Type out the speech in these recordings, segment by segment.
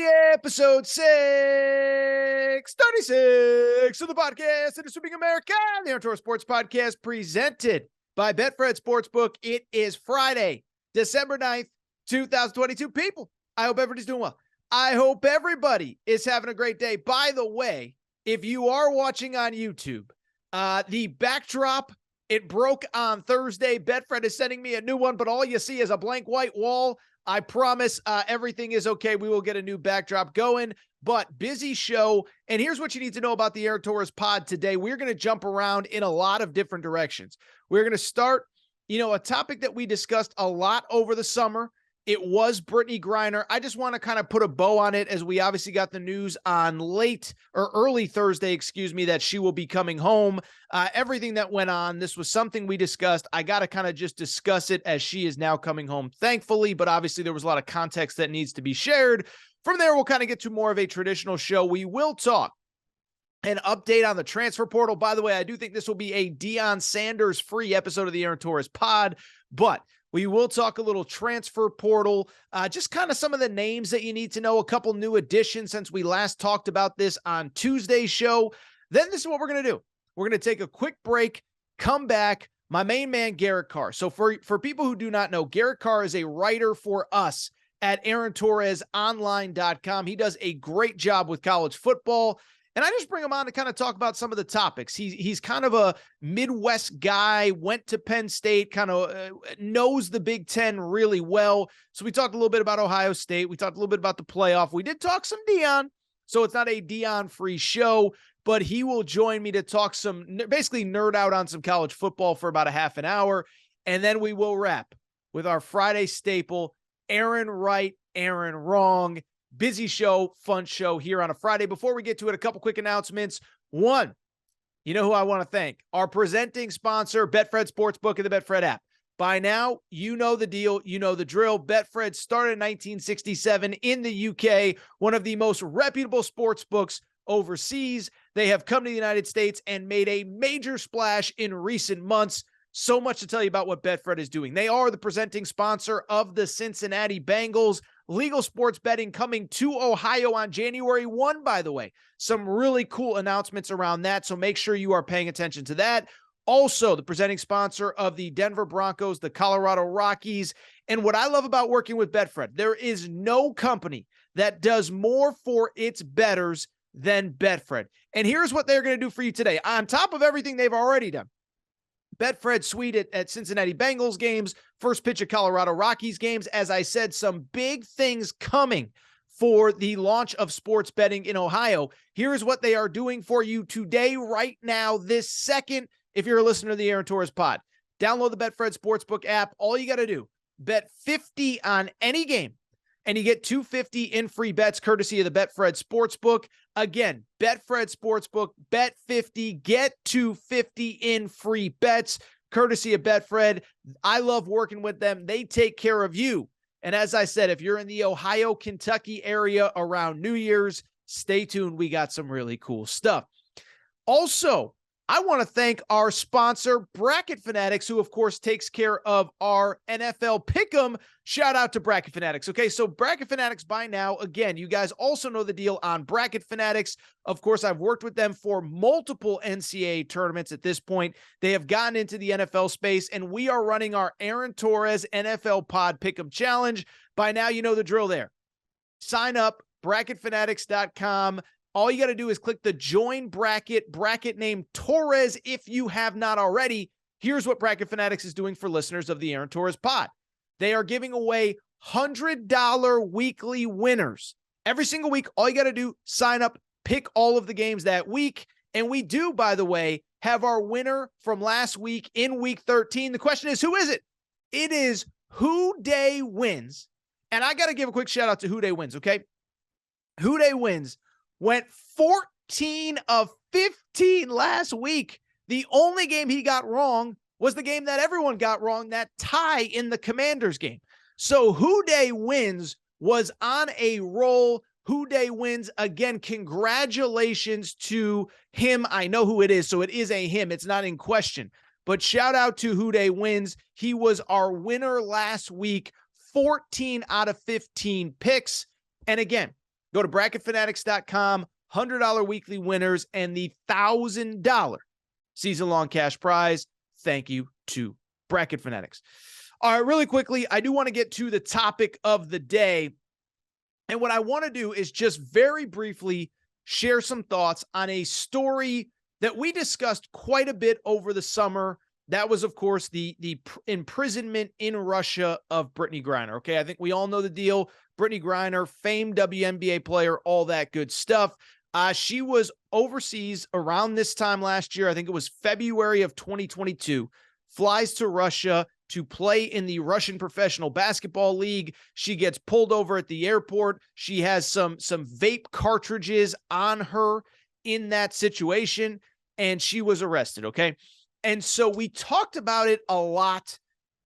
episode 636 of the podcast, and Sweeping America, the Aaron Torres Sports Podcast, presented by Betfred Sportsbook. It is Friday, December 9th, 2022. People, I hope everybody's doing well. I hope everybody is having a great day. By the way, if you are watching on YouTube, the backdrop, it broke on Thursday. Betfred is sending me a new one, but all you see is a blank white wall. I promise everything is okay. We will get a new backdrop going, but busy show. And here's what you need to know about the Aaron Torres pod today. We're going to jump around in a lot of different directions. We're going to start, a topic that we discussed a lot over the summer. It was Brittney Griner. I just want to kind of put a bow on it, as we obviously got the news on early Thursday, that she will be coming home. Everything that went on, this was something we discussed. I got to kind of just discuss it as she is now coming home, thankfully, but obviously there was a lot of context that needs to be shared. From there, we'll kind of get to more of a traditional show. We will talk an update on the transfer portal. By the way, I do think this will be a Deion Sanders free episode of the Aaron Torres pod, but we will talk a little transfer portal, just kind of some of the names that you need to know, a couple new additions since we last talked about this on Tuesday's show. Then this is what we're going to do. We're going to take a quick break, come back. My main man, Garrett Carr. So for people who do not know, Garrett Carr is a writer for us at AaronTorresOnline.com. He does a great job with college football. And I just bring him on to kind of talk about some of the topics. He's kind of a Midwest guy, went to Penn State, kind of knows the Big Ten really well. So we talked a little bit about Ohio State. We talked a little bit about the playoff. We did talk some Deion, so it's not a Deion-free show, but he will join me to talk basically nerd out on some college football for about a half an hour. And then we will wrap with our Friday staple, Aaron Right, Aaron Wrong. Busy show, fun show here on a Friday. Before we get to it, a couple quick announcements. One, you know who I want to thank? Our presenting sponsor, Betfred Sportsbook and the Betfred app. By now, you know the deal, you know the drill. Betfred started in 1967 in the UK, one of the most reputable sports books overseas. They have come to the United States and made a major splash in recent months. So much to tell you about what Betfred is doing. They are the presenting sponsor of the Cincinnati Bengals. Legal sports betting coming to Ohio on January 1, by the way. Some really cool announcements around that, so make sure you are paying attention to that. Also, the presenting sponsor of the Denver Broncos, the Colorado Rockies. And what I love about working with Betfred, there is no company that does more for its bettors than Betfred. And here's what they're going to do for you today. On top of everything they've already done, Betfred suite at Cincinnati Bengals games, first pitch of Colorado Rockies games. As I said, some big things coming for the launch of sports betting in Ohio. Here's what they are doing for you today, right now, this second, if you're a listener to the Aaron Torres pod. Download the Betfred Sportsbook app. All you got to do, bet 50 on any game, and you get $250 in free bets courtesy of the Betfred Sportsbook. Again, Betfred Sportsbook, bet 50, get $250 in free bets courtesy of Betfred. I love working with them. They take care of you. And as I said, if you're in the Ohio, Kentucky area around New Year's, stay tuned. We got some really cool stuff. Also, I want to thank our sponsor, Bracket Fanatics, who, of course, takes care of our NFL Pick'em. Shout out to Bracket Fanatics. Okay, so Bracket Fanatics by now, again, you guys also know the deal on Bracket Fanatics. Of course, I've worked with them for multiple NCAA tournaments at this point. They have gotten into the NFL space, and we are running our Aaron Torres NFL Pod Pick'em Challenge. By now, you know the drill there. Sign up, bracketfanatics.com. All you got to do is click the join bracket name Torres if you have not already. Here's what Bracket Fanatics is doing for listeners of the Aaron Torres pod. They are giving away $100 weekly winners. Every single week, all you got to do, sign up, pick all of the games that week. And we do, by the way, have our winner from last week in week 13. The question is, who is it? It is Who Day Wins. And I got to give a quick shout out to Who Day Wins, okay? Who Day Wins went 14 of 15 last week. The only game he got wrong was the game that everyone got wrong, that tie in the Commanders game. So Who Day Wins was on a roll. Who Day Wins, again, congratulations to him. I know who it is, so it is a him. It's not in question. But shout out to Who Day Wins. He was our winner last week, 14 out of 15 picks. And again, Go to bracketfanatics.com, $100 weekly winners, and the $1,000 season-long cash prize. Thank you to Bracket Fanatics. All right, really quickly, I do want to get to the topic of the day. And what I want to do is just very briefly share some thoughts on a story that we discussed quite a bit over the summer. That was, of course, the imprisonment in Russia of Brittney Griner. Okay, I think we all know the deal. Brittney Griner, famed WNBA player, all that good stuff. She was overseas around this time last year. I think it was February of 2022. Flies to Russia to play in the Russian Professional Basketball League. She gets pulled over at the airport. She has some vape cartridges on her in that situation, and she was arrested, okay? And so we talked about it a lot,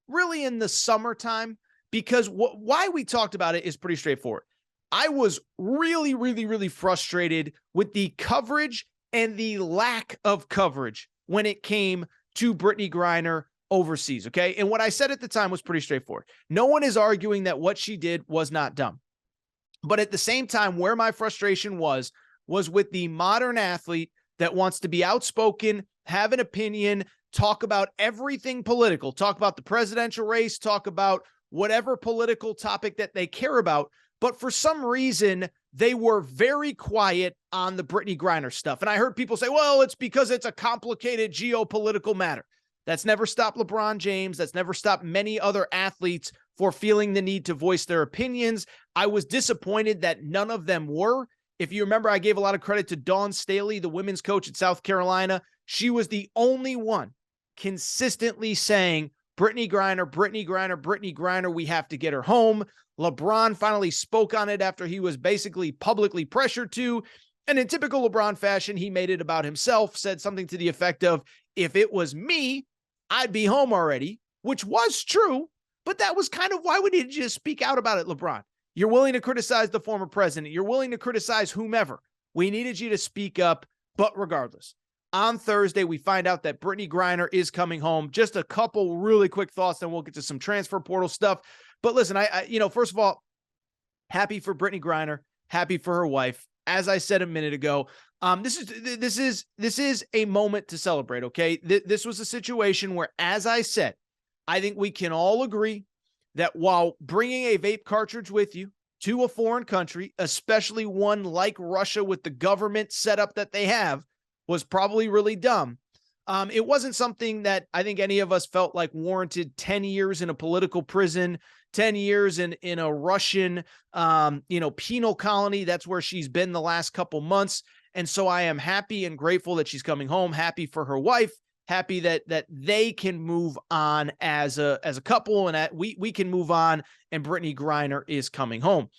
really in the summertime, because why we talked about it is pretty straightforward. I was really, really, really frustrated with the coverage and the lack of coverage when it came to Brittney Griner overseas, okay? And what I said at the time was pretty straightforward. No one is arguing that what she did was not dumb. But at the same time, where my frustration was with the modern athlete that wants to be outspoken, have an opinion, talk about everything political, talk about the presidential race, talk about whatever political topic that they care about. But for some reason, they were very quiet on the Brittney Griner stuff. And I heard people say, well, it's because it's a complicated geopolitical matter. That's never stopped LeBron James. That's never stopped many other athletes for feeling the need to voice their opinions. I was disappointed that none of them were. If you remember, I gave a lot of credit to Dawn Staley, the women's coach at South Carolina. She was the only one consistently saying, Brittney Griner, Brittney Griner, Brittney Griner, we have to get her home. LeBron finally spoke on it after he was basically publicly pressured to. And in typical LeBron fashion, he made it about himself, said something to the effect of, if it was me, I'd be home already, which was true, but that was kind of why we needed you to speak out about it, LeBron. You're willing to criticize the former president. You're willing to criticize whomever. We needed you to speak up, but regardless. On Thursday, we find out that Brittney Griner is coming home. Just a couple really quick thoughts, then we'll get to some transfer portal stuff. But listen, I first of all, happy for Brittney Griner, happy for her wife. As I said a minute ago, this is a moment to celebrate, okay? This was a situation where, as I said, I think we can all agree that while bringing a vape cartridge with you to a foreign country, especially one like Russia with the government setup that they have, was probably really dumb. It wasn't something that I think any of us felt like warranted 10 years in a political prison, 10 years in a Russian, penal colony. That's where she's been the last couple months. And so I am happy and grateful that she's coming home, happy for her wife, happy that they can move on as a couple, and that we can move on, and Brittney Griner is coming home.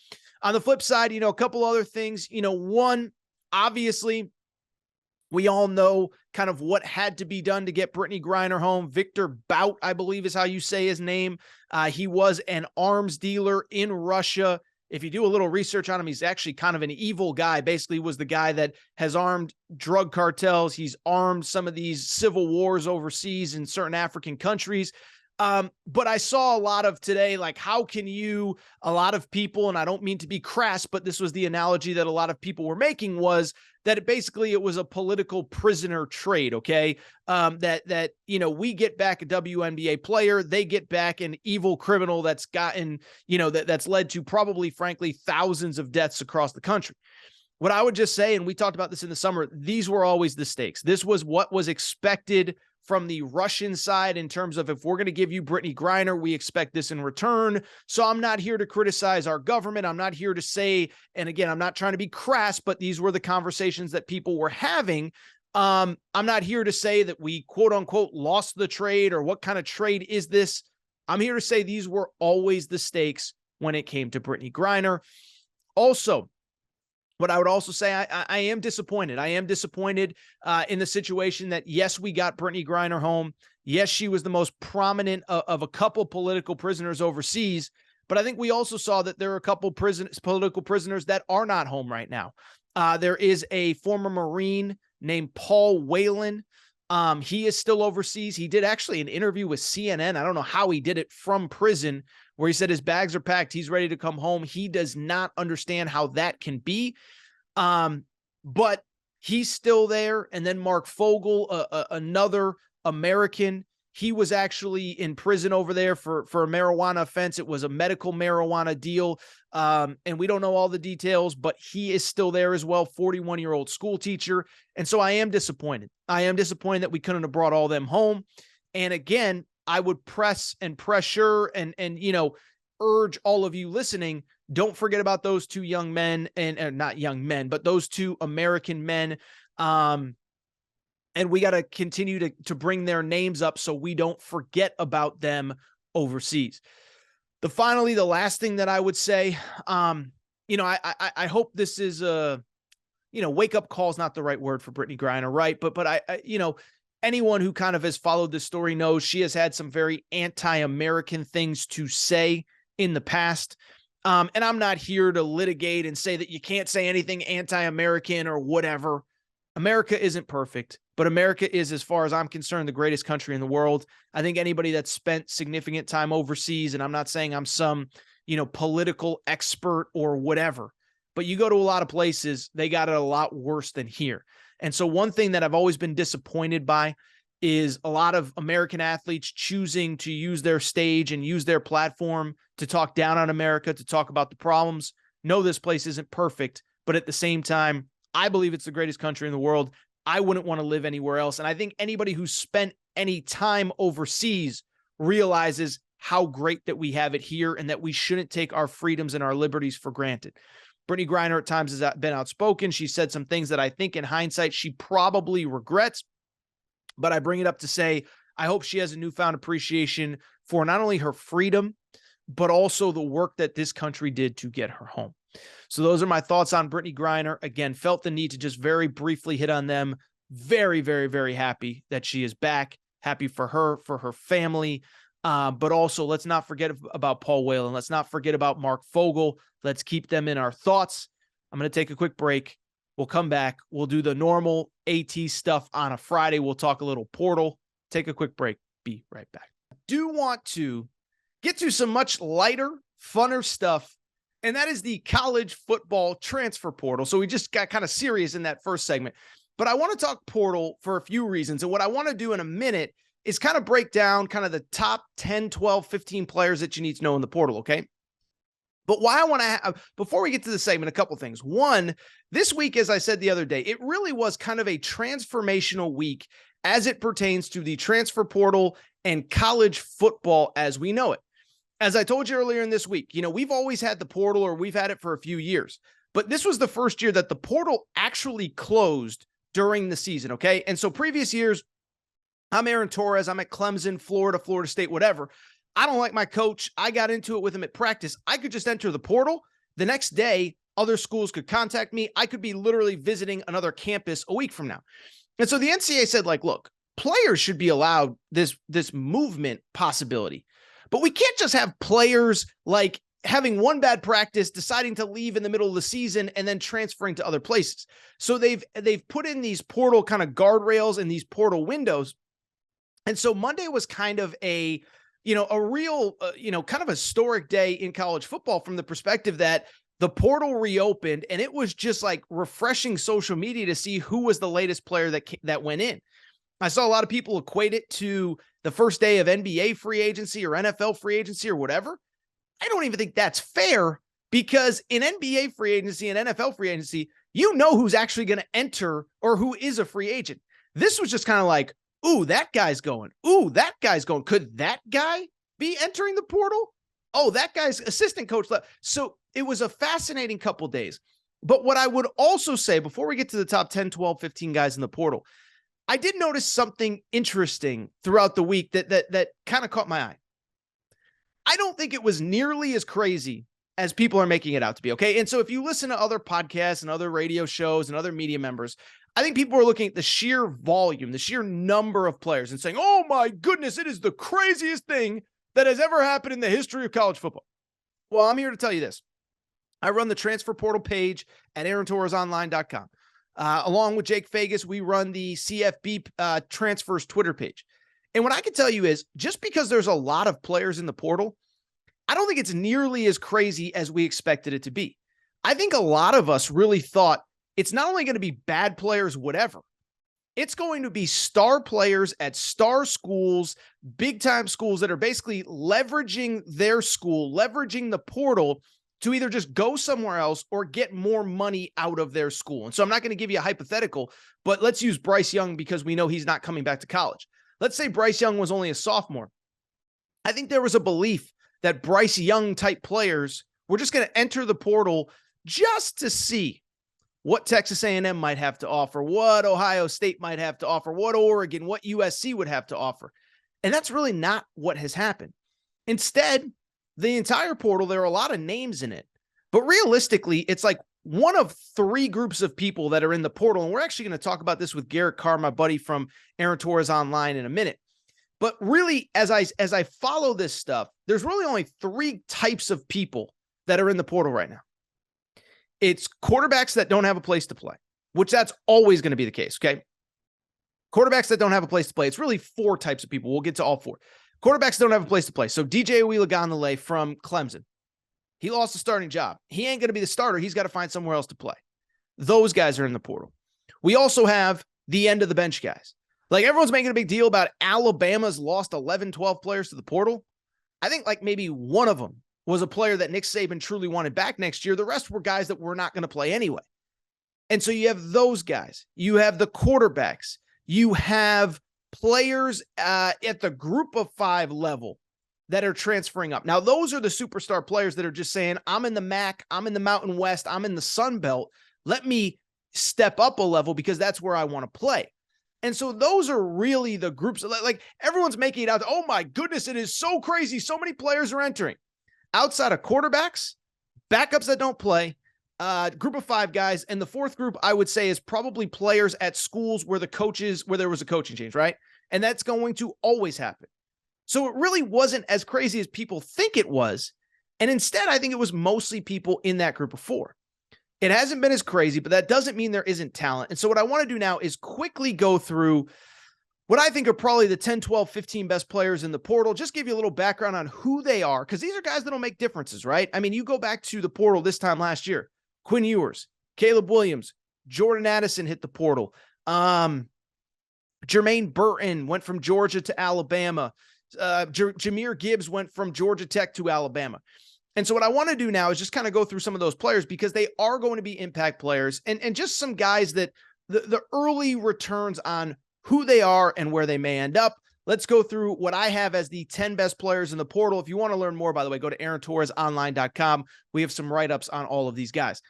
On the flip side, a couple other things. One, obviously, we all know kind of what had to be done to get Brittney Griner home. Victor Bout, I believe is how you say his name. He was an arms dealer in Russia. If you do a little research on him, he's actually kind of an evil guy. Basically was the guy that has armed drug cartels. He's armed some of these civil wars overseas in certain African countries. But I saw a lot of today, like, how can you, a lot of people, and I don't mean to be crass, but this was the analogy that a lot of people were making, was that it was a political prisoner trade. Okay. We get back a WNBA player, they get back an evil criminal that's gotten, that's led to probably, frankly, thousands of deaths across the country. What I would just say, and we talked about this in the summer, these were always the stakes. This was what was expected from the Russian side in terms of, if we're going to give you Brittney Griner, we expect this in return. So I'm not here to criticize our government. I'm not here to say, and again, I'm not trying to be crass, but these were the conversations that people were having. I'm not here to say that we quote unquote lost the trade, or what kind of trade is this. I'm here to say these were always the stakes when it came to Brittney Griner. Also, what I would also say, I am disappointed. I am disappointed in the situation that, yes, we got Brittney Griner home. Yes, she was the most prominent of a couple political prisoners overseas. But I think we also saw that there are a couple political prisoners that are not home right now. There is a former Marine named Paul Whelan. He is still overseas. He did actually an interview with CNN. I don't know how he did it from prison, where he said his bags are packed. He's ready to come home. He does not understand how that can be. But he's still there. And then Mark Fogel, another American, he was actually in prison over there for a marijuana offense. It was a medical marijuana deal. And we don't know all the details, but he is still there as well, 41-year-old school teacher. And so I am disappointed. I am disappointed that we couldn't have brought all them home. And again, I would press and pressure and urge all of you listening, don't forget about those two young men, and not young men, but those two American men. And we got to continue to bring their names up so we don't forget about them overseas. Finally, the last thing that I would say, I hope this is wake up call is not the right word for Brittney Griner, right? But I anyone who kind of has followed this story knows she has had some very anti-American things to say in the past. And I'm not here to litigate and say that you can't say anything anti-American or whatever. America isn't perfect, but America is, as far as I'm concerned, the greatest country in the world. I think anybody that's spent significant time overseas, and I'm not saying I'm some, political expert or whatever, but you go to a lot of places, they got it a lot worse than here. And so one thing that I've always been disappointed by is a lot of American athletes choosing to use their stage and use their platform to talk down on America, to talk about the problems. No, this place isn't perfect, but at the same time, I believe it's the greatest country in the world. I wouldn't want to live anywhere else. And I think anybody who's spent any time overseas realizes how great that we have it here and that we shouldn't take our freedoms and our liberties for granted. Brittney Griner at times has been outspoken. She said some things that I think in hindsight she probably regrets, but I bring it up to say, I hope she has a newfound appreciation for not only her freedom, but also the work that this country did to get her home. So those are my thoughts on Brittney Griner. Again, felt the need to just very briefly hit on them. Very, very, very happy that she is back. Happy for her family. But also, let's not forget about Paul Whalen. Let's not forget about Mark Fogel. Let's keep them in our thoughts. I'm going to take a quick break. We'll come back. We'll do the normal AT stuff on a Friday. We'll talk a little portal. Take a quick break. Be right back. I do want to get to some much lighter, funner stuff, and that is the college football transfer portal. So we just got kind of serious in that first segment, but I want to talk portal for a few reasons. And what I want to do in a minute is kind of break down kind of the top 10, 12, 15 players that you need to know in the portal, okay? But why I want to have, before we get to the segment, a couple things. One, this week, as I said the other day, it really was kind of a transformational week as it pertains to the transfer portal and college football as we know it. As I told you earlier in this week, we've always had the portal, or we've had it for a few years, but this was the first year that the portal actually closed during the season, okay? And so previous years, I'm Aaron Torres, I'm at Clemson, Florida State, whatever. I don't like my coach. I got into it with him at practice. I could just enter the portal. The next day, other schools could contact me. I could be literally visiting another campus a week from now. And so the NCAA said, look, players should be allowed this movement possibility. But we can't just have players having one bad practice, deciding to leave in the middle of the season, and then transferring to other places. So they've put in these portal kind of guardrails and these portal windows. And so Monday was kind of a real, kind of historic day in college football from the perspective that the portal reopened, and it was just refreshing social media to see who was the latest player that went in. I saw a lot of people equate it to the first day of NBA free agency or NFL free agency or whatever. I don't even think that's fair, because in NBA free agency and NFL free agency, who's actually going to enter or who is a free agent. This was just kind of ooh, that guy's going. Ooh, that guy's going. Could that guy be entering the portal? Oh, that guy's assistant coach left. So it was a fascinating couple days. But what I would also say before we get to the top 10, 12, 15 guys in the portal, I did notice something interesting throughout the week that kind of caught my eye. I don't think it was nearly as crazy as people are making it out to be, okay? And so if you listen to other podcasts and other radio shows and other media members, I think people are looking at the sheer volume, the sheer number of players and saying, oh my goodness, it is the craziest thing that has ever happened in the history of college football. Well, I'm here to tell you this. I run the transfer portal page at AaronTorresOnline.com. Along with Jake Fagus, we run the CFB transfers Twitter page. And what I can tell you is just because there's a lot of players in the portal, I don't think it's nearly as crazy as we expected it to be. I think a lot of us really thought it's not only going to be bad players, whatever, it's going to be star players at star schools, big time schools that are basically leveraging their school, leveraging the portal to either just go somewhere else or get more money out of their school. And so I'm not going to give you a hypothetical, but let's use Bryce Young because we know he's not coming back to college. Let's say Bryce Young was only a sophomore. I think there was a belief that Bryce Young type players were just going to enter the portal just to see what Texas A&M might have to offer, what Ohio State might have to offer, what Oregon, what USC would have to offer. And that's really not what has happened. Instead, the entire portal, there are a lot of names in it, but realistically, it's like one of three groups of people that are in the portal. And we're actually going to talk about this with Garrett Carr, my buddy from Torres Online, in a minute. But really, as I follow this stuff, there's really only three types of people that are in the portal right now. It's quarterbacks that don't have a place to play, which that's always going to be the case, okay? Quarterbacks that don't have a place to play. It's really four types of people. We'll get to all four. Quarterbacks don't have a place to play. So DJ Uiagalelei from Clemson, he lost a starting job. He ain't going to be the starter. He's got to find somewhere else to play. Those guys are in the portal. We also have the end of the bench guys. Like everyone's making a big deal about Alabama's lost 11, 12 players to the portal. I think like maybe one of them was a player that Nick Saban truly wanted back next year. The rest were guys that were not going to play anyway. And so you have those guys. You have the quarterbacks. You have players at the group of five level that are transferring up. Now, those are the superstar players that are just saying, I'm in the MAC, I'm in the Mountain West, I'm in the Sun Belt. Let me step up a level because that's where I want to play. And so those are really the groups. Like everyone's making it out. Oh my goodness, it is so crazy. So many players are entering. Outside of quarterbacks, backups that don't play, group of five guys. And the fourth group, I would say, is probably players at schools where there was a coaching change, right? And that's going to always happen. So it really wasn't as crazy as people think it was. And instead, I think it was mostly people in that group of four. It hasn't been as crazy, but that doesn't mean there isn't talent. And so what I want to do now is quickly go through what I think are probably the 10, 12, 15 best players in the portal. Just give you a little background on who they are, because these are guys that'll make differences, right? I mean, you go back to the portal this time last year. Quinn Ewers, Caleb Williams, Jordan Addison hit the portal. Jermaine Burton went from Georgia to Alabama. Jahmyr Gibbs went from Georgia Tech to Alabama. And so what I want to do now is just kind of go through some of those players because they are going to be impact players and just some guys that the early returns on who they are and where they may end up. Let's go through what I have as the 10 best players in the portal. If you want to learn more, by the way, go to AaronTorresOnline.com. We have some write-ups on all of these guys.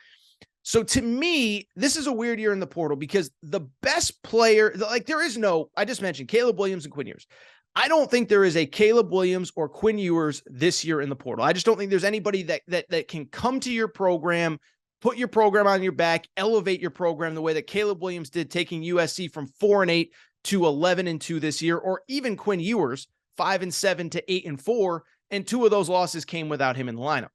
So to me, this is a weird year in the portal because the best player, like there is no, I just mentioned Caleb Williams and Quinn Ewers. I don't think there is a Caleb Williams or Quinn Ewers this year in the portal. I just don't think there's anybody that can come to your program, put your program on your back, elevate your program the way that Caleb Williams did, taking USC from 4-8 to 11-2 this year, or even Quinn Ewers 5-7 to 8-4, and two of those losses came without him in the lineup.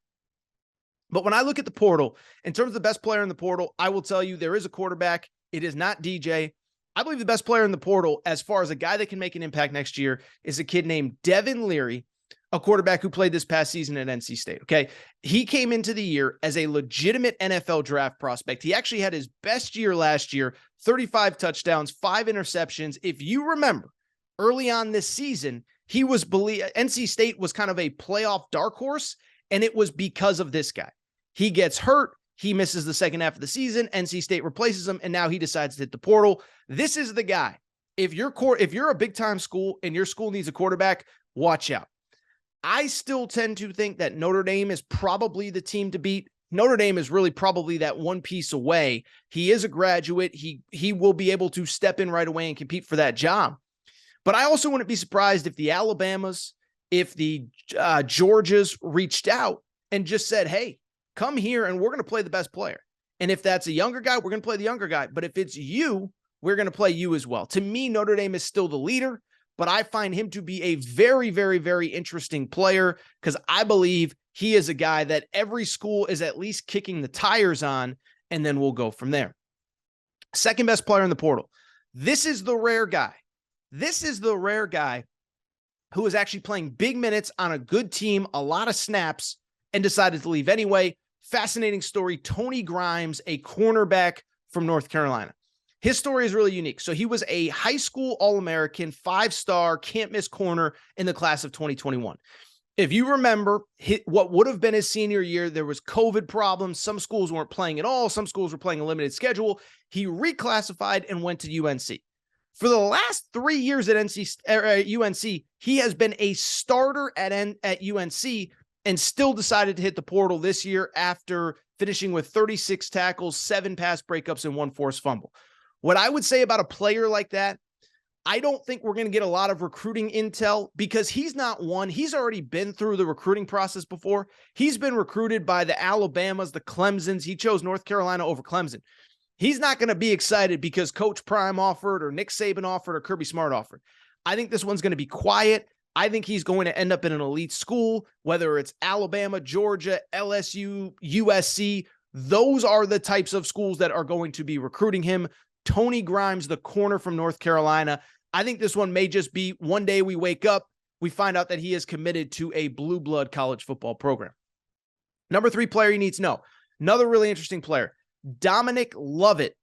But when I look at the portal, in terms of the best player in the portal, I will tell you there is a quarterback. It is not DJ. I believe the best player in the portal, as far as a guy that can make an impact next year, is a kid named Devin Leary, a quarterback who played this past season at NC State, okay? He came into the year as a legitimate NFL draft prospect. He actually had his best year last year, 35 touchdowns, 5 interceptions. If you remember, early on this season, NC State was kind of a playoff dark horse, and it was because of this guy. He gets hurt. He misses the second half of the season. NC State replaces him, and now he decides to hit the portal. This is the guy. If you're a big-time school and your school needs a quarterback, watch out. I still tend to think that Notre Dame is probably the team to beat. Notre Dame is really probably that one piece away. He is a graduate. He will be able to step in right away and compete for that job. But I also wouldn't be surprised if the Alabamas, if the Georgias reached out and just said, hey, come here and we're going to play the best player. And if that's a younger guy, we're going to play the younger guy. But if it's you, we're going to play you as well. To me, Notre Dame is still the leader, but I find him to be a very, very, very interesting player because I believe he is a guy that every school is at least kicking the tires on, and then we'll go from there. Second best player in the portal. This is the rare guy. This is the rare guy who is actually playing big minutes on a good team, a lot of snaps, and decided to leave anyway. Fascinating story. Tony Grimes, a cornerback from North Carolina. His story is really unique. So he was a high school All-American, 5-star, can't miss corner in the class of 2021. If you remember what would have been his senior year, there was COVID problems. Some schools weren't playing at all. Some schools were playing a limited schedule. He reclassified and went to UNC. For the last 3 years at UNC, he has been a starter at UNC and still decided to hit the portal this year after finishing with 36 tackles, 7 pass breakups, and 1 forced fumble. What I would say about a player like that, I don't think we're going to get a lot of recruiting intel because he's not one. He's already been through the recruiting process before. He's been recruited by the Alabamas, the Clemsons. He chose North Carolina over Clemson. He's not going to be excited because Coach Prime offered or Nick Saban offered or Kirby Smart offered. I think this one's going to be quiet. I think he's going to end up in an elite school, whether it's Alabama, Georgia, LSU, USC. Those are the types of schools that are going to be recruiting him. Tony Grimes, the corner from North Carolina. I think this one may just be one day we wake up, we find out that he is committed to a blue blood college football program. Number 3 player you need to know. Another really interesting player, Dominic Lovett,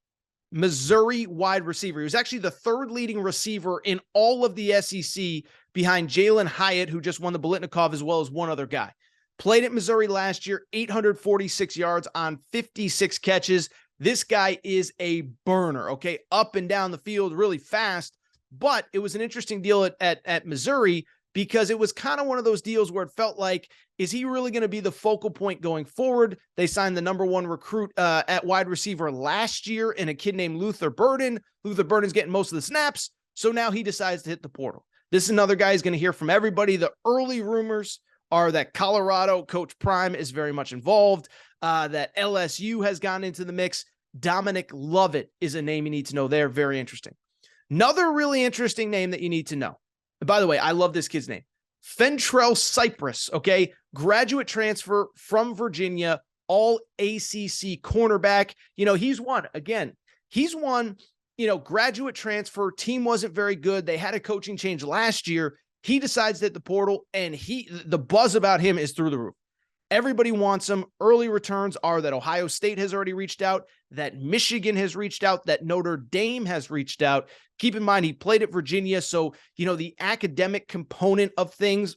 Missouri wide receiver. He was actually the 3rd leading receiver in all of the SEC behind Jalen Hyatt, who just won the Biletnikoff, as well as one other guy. Played at Missouri last year, 846 yards on 56 catches. This guy is a burner, okay? Up and down the field really fast. But it was an interesting deal at Missouri because it was kind of one of those deals where it felt like, is he really going to be the focal point going forward? They signed the number 1 recruit at wide receiver last year in a kid named Luther Burden. Luther Burden's getting most of the snaps, so now he decides to hit the portal. This is another guy who's going to hear from everybody. The early rumors are that Colorado Coach Prime is very much involved, that LSU has gone into the mix. Dominic Lovett is a name you need to know there. Very interesting. Another really interesting name that you need to know. And by the way, I love this kid's name. Fentrell Cypress, okay? Graduate transfer from Virginia, all ACC cornerback. You know, he's one, graduate transfer. Team wasn't very good. They had a coaching change last year. He decides to hit the portal, and the buzz about him is through the roof. Everybody wants him. Early returns are that Ohio State has already reached out, that Michigan has reached out, that Notre Dame has reached out. Keep in mind, he played at Virginia, so, the academic component of things,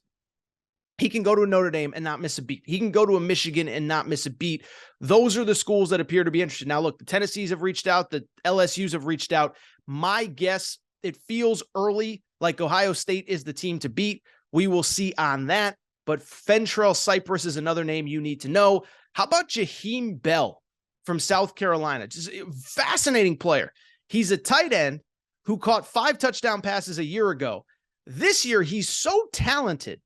he can go to a Notre Dame and not miss a beat. He can go to a Michigan and not miss a beat. Those are the schools that appear to be interested. Now, look, the Tennessees have reached out. The LSUs have reached out. My guess, it feels early, like Ohio State is the team to beat. We will see on that. But Fentrell Cypress is another name you need to know. How about Jaheim Bell from South Carolina? Just a fascinating player. He's a tight end who caught 5 touchdown passes a year ago. This year, he's so talented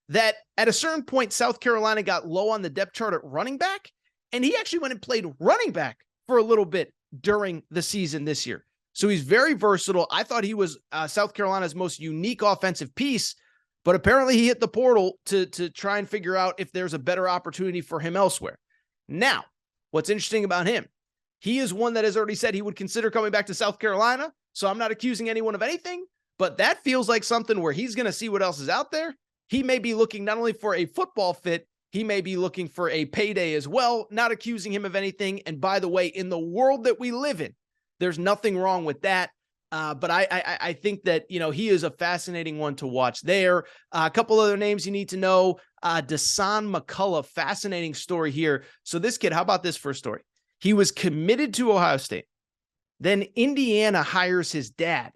that at a certain point, South Carolina got low on the depth chart at running back, and he actually went and played running back for a little bit during the season this year. So he's very versatile. I thought he was South Carolina's most unique offensive piece, but apparently he hit the portal to try and figure out if there's a better opportunity for him elsewhere. Now, what's interesting about him, he is one that has already said he would consider coming back to South Carolina, so I'm not accusing anyone of anything, but that feels like something where he's going to see what else is out there. He may be looking not only for a football fit, he may be looking for a payday as well, not accusing him of anything. And by the way, in the world that we live in, there's nothing wrong with that. But I think that, he is a fascinating one to watch there. A couple other names you need to know. Dasan McCullough, fascinating story here. So this kid, how about this first story? He was committed to Ohio State. Then Indiana hires his dad.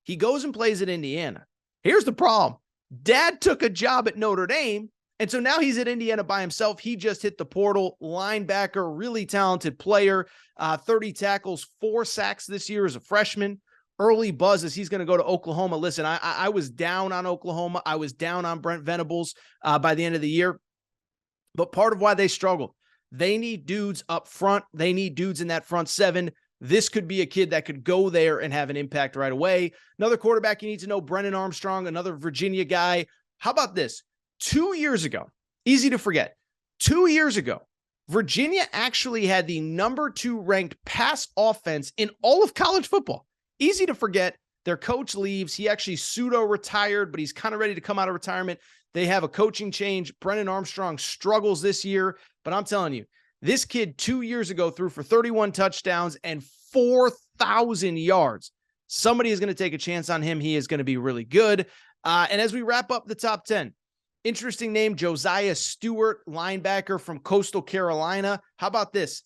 He goes and plays at Indiana. Here's the problem. Dad took a job at Notre Dame, and so now he's at Indiana by himself. He just hit the portal. Linebacker, really talented player, 30 tackles, 4 sacks this year as a freshman. Early buzz as he's going to go to Oklahoma. Listen, I was down on Oklahoma. I was down on Brent Venables by the end of the year. But part of why they struggle, they need dudes up front. They need dudes in that front 7. This could be a kid that could go there and have an impact right away. Another quarterback you need to know, Brennan Armstrong, another Virginia guy. How about this? 2 years ago, easy to forget, 2 years ago, Virginia actually had the number 2 ranked pass offense in all of college football. Easy to forget. Their coach leaves. He actually pseudo-retired, but he's kind of ready to come out of retirement. They have a coaching change. Brennan Armstrong struggles this year, but I'm telling you, this kid 2 years ago threw for 31 touchdowns and 4,000 yards. Somebody is going to take a chance on him. He is going to be really good. And as we wrap up the top 10, interesting name, Josiah Stewart, linebacker from Coastal Carolina. How about this?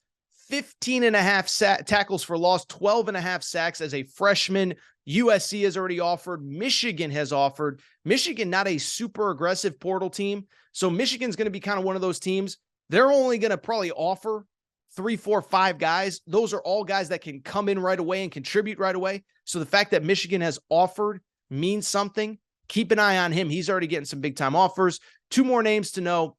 15.5 tackles for loss, 12.5 sacks as a freshman. USC has already offered. Michigan has offered. Michigan, not a super aggressive portal team. So Michigan's going to be kind of one of those teams. They're only going to probably offer 3, 4, 5 guys. Those are all guys that can come in right away and contribute right away. So the fact that Michigan has offered means something. Keep an eye on him. He's already getting some big time offers. 2 more names to know.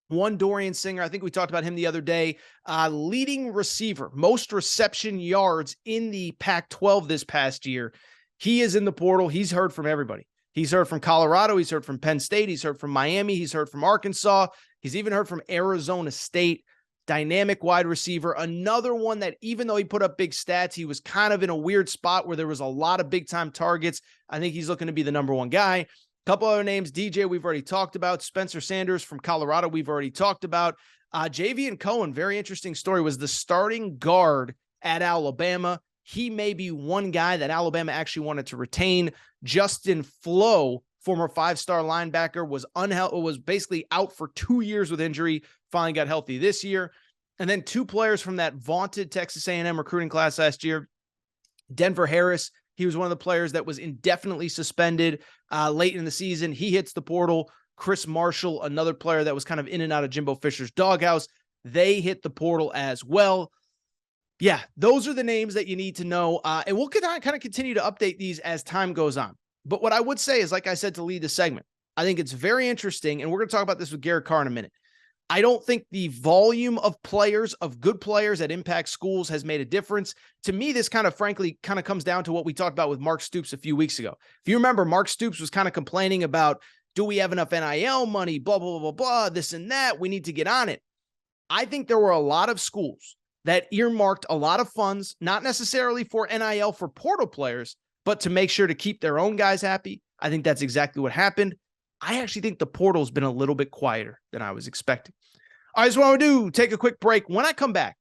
One, Dorian Singer. I think we talked about him the other day. Leading receiver, most reception yards in the Pac-12 this past year. He is in the portal. He's heard from everybody. He's heard from Colorado. He's heard from Penn State. He's heard from Miami. He's heard from Arkansas. He's even heard from Arizona State. Dynamic wide receiver. Another one that even though he put up big stats, he was kind of in a weird spot where there was a lot of big-time targets. I think he's looking to be the number 1 guy. Couple other names, DJ, we've already talked about. Spencer Sanders from Colorado, we've already talked about. Javian Cohen, very interesting story, was the starting guard at Alabama. He may be one guy that Alabama actually wanted to retain. Justin Flo, former 5-star linebacker, was basically out for 2 years with injury, finally got healthy this year. And then 2 players from that vaunted Texas A&M recruiting class last year. Denver Harris, he was one of the players that was indefinitely suspended late in the season. He hits the portal. Chris Marshall, another player that was kind of in and out of Jimbo Fisher's doghouse, they hit the portal as well. Yeah, those are the names that you need to know. And we'll kind of continue to update these as time goes on. But what I would say is, like I said, to lead the segment, I think it's very interesting, and we're going to talk about this with Garrett Carr in a minute. I don't think the volume of players, of good players at impact schools has made a difference. To me, this frankly comes down to what we talked about with Mark Stoops a few weeks ago. If you remember, Mark Stoops was kind of complaining about, do we have enough NIL money, blah, blah, blah, blah, this and that. We need to get on it. I think there were a lot of schools that earmarked a lot of funds, not necessarily for NIL for portal players, but to make sure to keep their own guys happy. I think that's exactly what happened. I actually think the portal's been a little bit quieter than I was expecting. All right, so what I do, take a quick break. When I come back,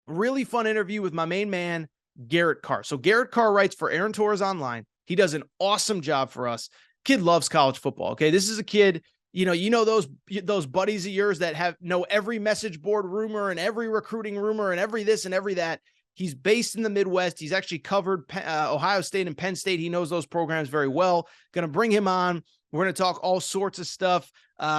really fun interview with my main man, Garrett Carr. So Garrett Carr writes for Aaron Torres Online. He does an awesome job for us. Kid loves college football, okay? This is a kid, you know those buddies of yours that know every message board rumor and every recruiting rumor and every this and every that. He's based in the Midwest. He's actually covered Ohio State and Penn State. He knows those programs very well. Going to bring him on. We're going to talk all sorts of stuff.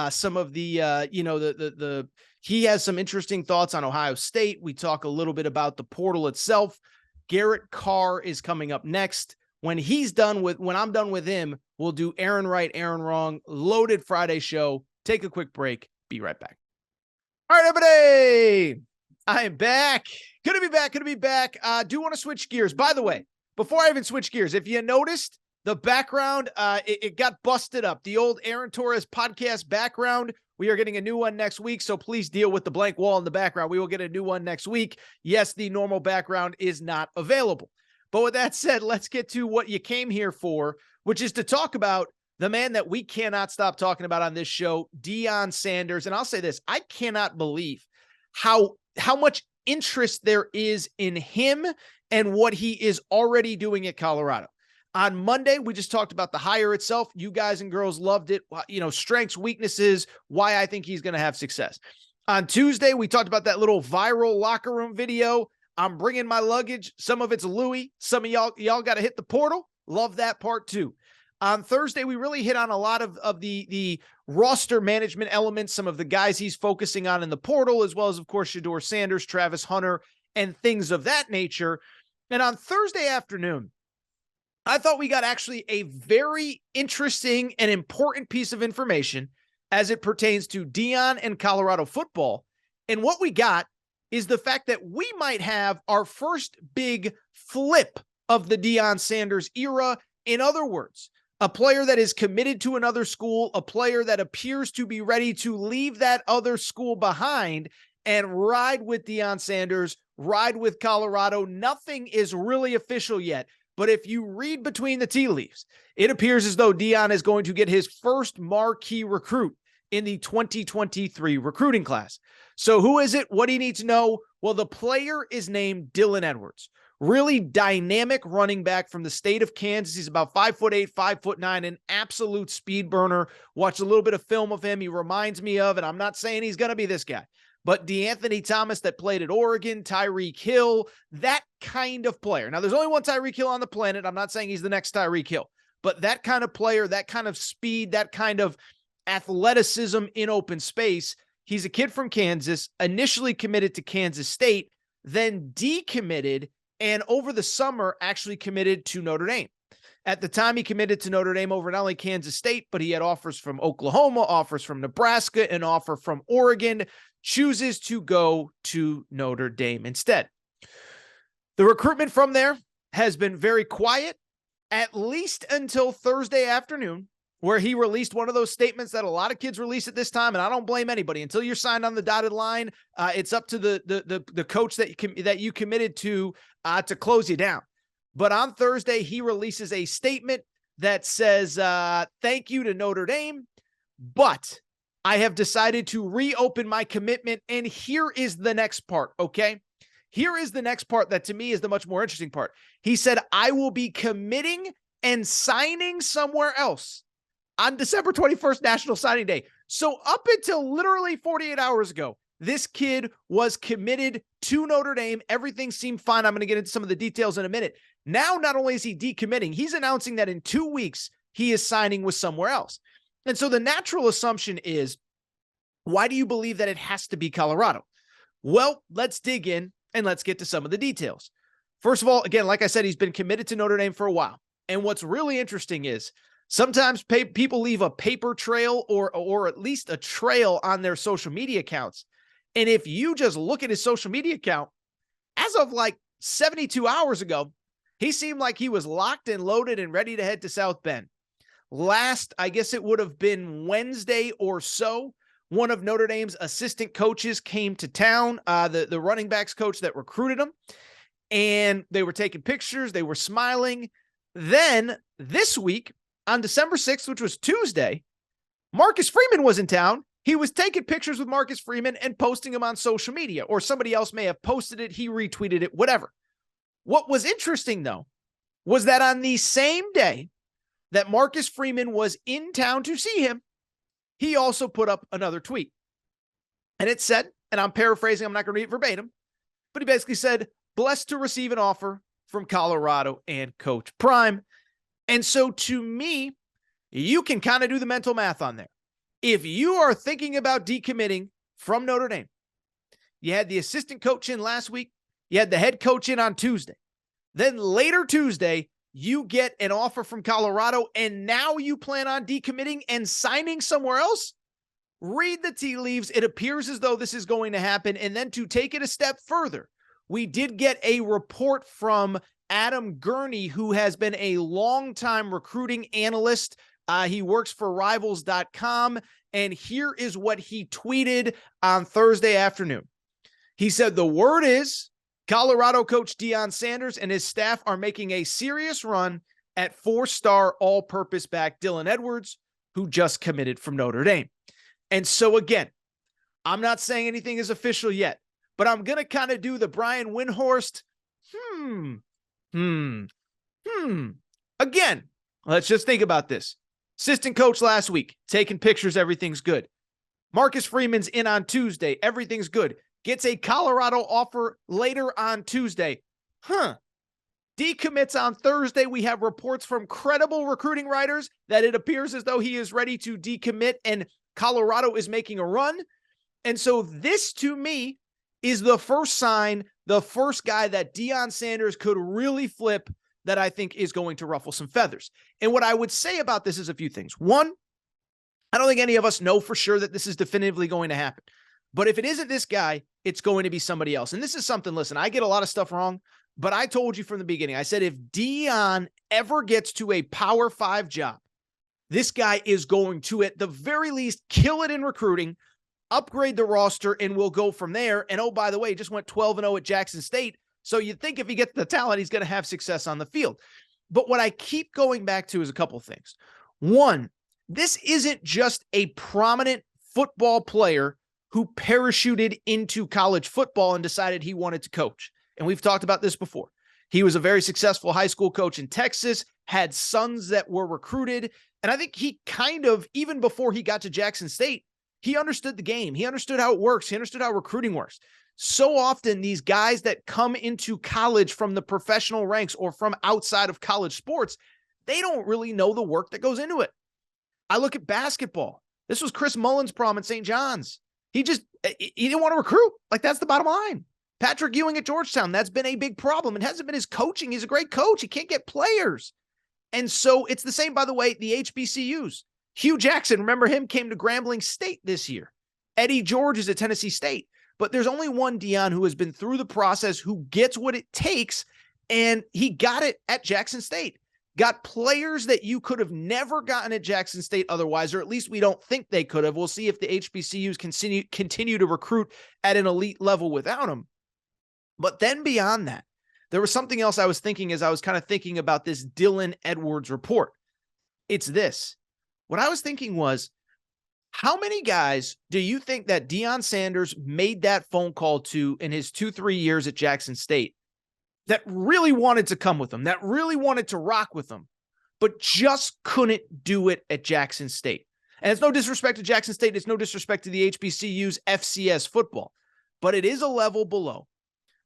Some of the, he has some interesting thoughts on Ohio State. We talk a little bit about the portal itself. Garrett Carr is coming up next. When I'm done with him, we'll do Aaron Right, Aaron Wrong, loaded Friday show. Take a quick break. Be right back. All right, everybody. I am back. Gonna be back. Do want to switch gears. By the way, before I even switch gears, if you noticed, the background, it got busted up. The old Aaron Torres podcast background. We are getting a new one next week, so please deal with the blank wall in the background. We will get a new one next week. Yes, the normal background is not available. But with that said, let's get to what you came here for, which is to talk about the man that we cannot stop talking about on this show, Deion Sanders. And I'll say this, I cannot believe how much interest there is in him and what he is already doing at Colorado. On Monday, we just talked about the hire itself. You guys and girls loved it. Strengths, weaknesses, why I think he's going to have success. On Tuesday, we talked about that little viral locker room video. I'm bringing my luggage. Some of it's Louis. Some of y'all got to hit the portal. Love that part too. On Thursday, we really hit on a lot of the roster management elements, some of the guys he's focusing on in the portal, as well as, of course, Shedeur Sanders, Travis Hunter, and things of that nature. And on Thursday afternoon, I thought we got actually a very interesting and important piece of information as it pertains to Deion and Colorado football. And what we got is the fact that we might have our first big flip of the Deion Sanders era. In other words, A player that is committed to another school, a player that appears to be ready to leave that other school behind and ride with Deion Sanders, ride with Colorado. Nothing is really official yet. But if you read between the tea leaves, it appears as though Deion is going to get his first marquee recruit in the 2023 recruiting class. So who is it? What do you need to know? Well, the player is named Dylan Edwards. Really dynamic running back from the state of Kansas. He's about 5'8", 5'9", an absolute speed burner. Watched a little bit of film of him. He reminds me of, and I'm not saying he's going to be this guy, but DeAnthony Thomas that played at Oregon, Tyreek Hill, that kind of player. Now, there's only one Tyreek Hill on the planet. I'm not saying he's the next Tyreek Hill, but that kind of player, that kind of speed, that kind of athleticism in open space. He's a kid from Kansas, initially committed to Kansas State, then decommitted, and over the summer actually committed to Notre Dame. At the time, he committed to Notre Dame over not only Kansas State, but he had offers from Oklahoma, offers from Nebraska, an offer from Oregon, chooses to go to Notre Dame instead. The recruitment from there has been very quiet, at least until Thursday afternoon, where he released one of those statements that a lot of kids release at this time, and I don't blame anybody. Until you're signed on the dotted line, it's up to the coach that you committed to close you down. But on Thursday, he releases a statement that says, thank you to Notre Dame, but I have decided to reopen my commitment, and here is the next part, okay? Here is the next part that to me is the much more interesting part. He said, I will be committing and signing somewhere else on December 21st, National Signing Day. So up until literally 48 hours ago, this kid was committed to Notre Dame. Everything seemed fine. I'm going to get into some of the details in a minute. Now, not only is he decommitting, he's announcing that in 2 weeks, he is signing with somewhere else. And so the natural assumption is, why do you believe that it has to be Colorado? Well, let's dig in and let's get to some of the details. First of all, again, like I said, he's been committed to Notre Dame for a while. And what's really interesting is sometimes people leave a paper trail or at least a trail on their social media accounts. And if you just look at his social media account, as of like 72 hours ago, he seemed like he was locked and loaded and ready to head to South Bend. Last, I guess it would have been Wednesday or so, one of Notre Dame's assistant coaches came to town, the running backs coach that recruited him, and they were taking pictures. They were smiling. Then this week, on December 6th, which was Tuesday, Marcus Freeman was in town. He was taking pictures with Marcus Freeman and posting them on social media, or somebody else may have posted it. He retweeted it, whatever. What was interesting, though, was that on the same day that Marcus Freeman was in town to see him, he also put up another tweet. And it said, and I'm paraphrasing, I'm not going to read it verbatim, but he basically said, blessed to receive an offer from Colorado and Coach Prime. And so to me, you can kind of do the mental math on there. If you are thinking about decommitting from Notre Dame, you had the assistant coach in last week, you had the head coach in on Tuesday. Then later Tuesday, you get an offer from Colorado, and now you plan on decommitting and signing somewhere else? Read the tea leaves. It appears as though this is going to happen. And then to take it a step further, we did get a report from Adam Gurney, who has been a longtime recruiting analyst. He works for Rivals.com, and here is what he tweeted on Thursday afternoon. He said, the word is Colorado coach Deion Sanders and his staff are making a serious run at 4-star all-purpose back Dylan Edwards, who just committed from Notre Dame. And so again, I'm not saying anything is official yet, but I'm going to kind of do the Brian Windhorst, Again, let's just think about this. Assistant coach last week, taking pictures, everything's good. Marcus Freeman's in on Tuesday, everything's good. Gets a Colorado offer later on Tuesday. Decommits on Thursday. We have reports from credible recruiting writers that it appears as though he is ready to decommit and Colorado is making a run. And so this, to me, is the first sign, the first guy that Deion Sanders could really flip that I think is going to ruffle some feathers. And what I would say about this is a few things. One, I don't think any of us know for sure that this is definitively going to happen. But if it isn't this guy, it's going to be somebody else. And this is something, listen, I get a lot of stuff wrong, but I told you from the beginning, I said, if Deion ever gets to a Power 5 job, This guy is going to, at the very least, kill it in recruiting, upgrade the roster, and we'll go from there. And oh, by the way, he just went 12-0 at Jackson State. So you'd think if he gets the talent, he's going to have success on the field. But what I keep going back to is a couple of things. One, this isn't just a prominent football player who parachuted into college football and decided he wanted to coach. And we've talked about this before. He was a very successful high school coach in Texas, had sons that were recruited. And I think he kind of, even before he got to Jackson State, he understood the game. He understood how it works. He understood how recruiting works. So often these guys that come into college from the professional ranks or from outside of college sports, they don't really know the work that goes into it. I look at basketball. This was Chris Mullen's problem at St. John's. He didn't want to recruit. Like, that's the bottom line. Patrick Ewing at Georgetown, that's been a big problem. It hasn't been his coaching. He's a great coach. He can't get players. And so it's the same, by the way, the HBCUs. Hugh Jackson, remember him, came to Grambling State this year. Eddie George is at Tennessee State. But there's only one Deion who has been through the process, who gets what it takes, and he got it at Jackson State. Got players that you could have never gotten at Jackson State otherwise, or at least we don't think they could have. We'll see if the HBCUs continue to recruit at an elite level without him. But then beyond that, there was something else I was thinking as I was kind of thinking about this Dylan Edwards report. It's this. What I was thinking was, how many guys do you think that Deion Sanders made that phone call to in his 2-3 years at Jackson State that really wanted to come with him, that really wanted to rock with him, but just couldn't do it at Jackson State? And it's no disrespect to Jackson State. It's no disrespect to the HBCU's FCS football, but it is a level below.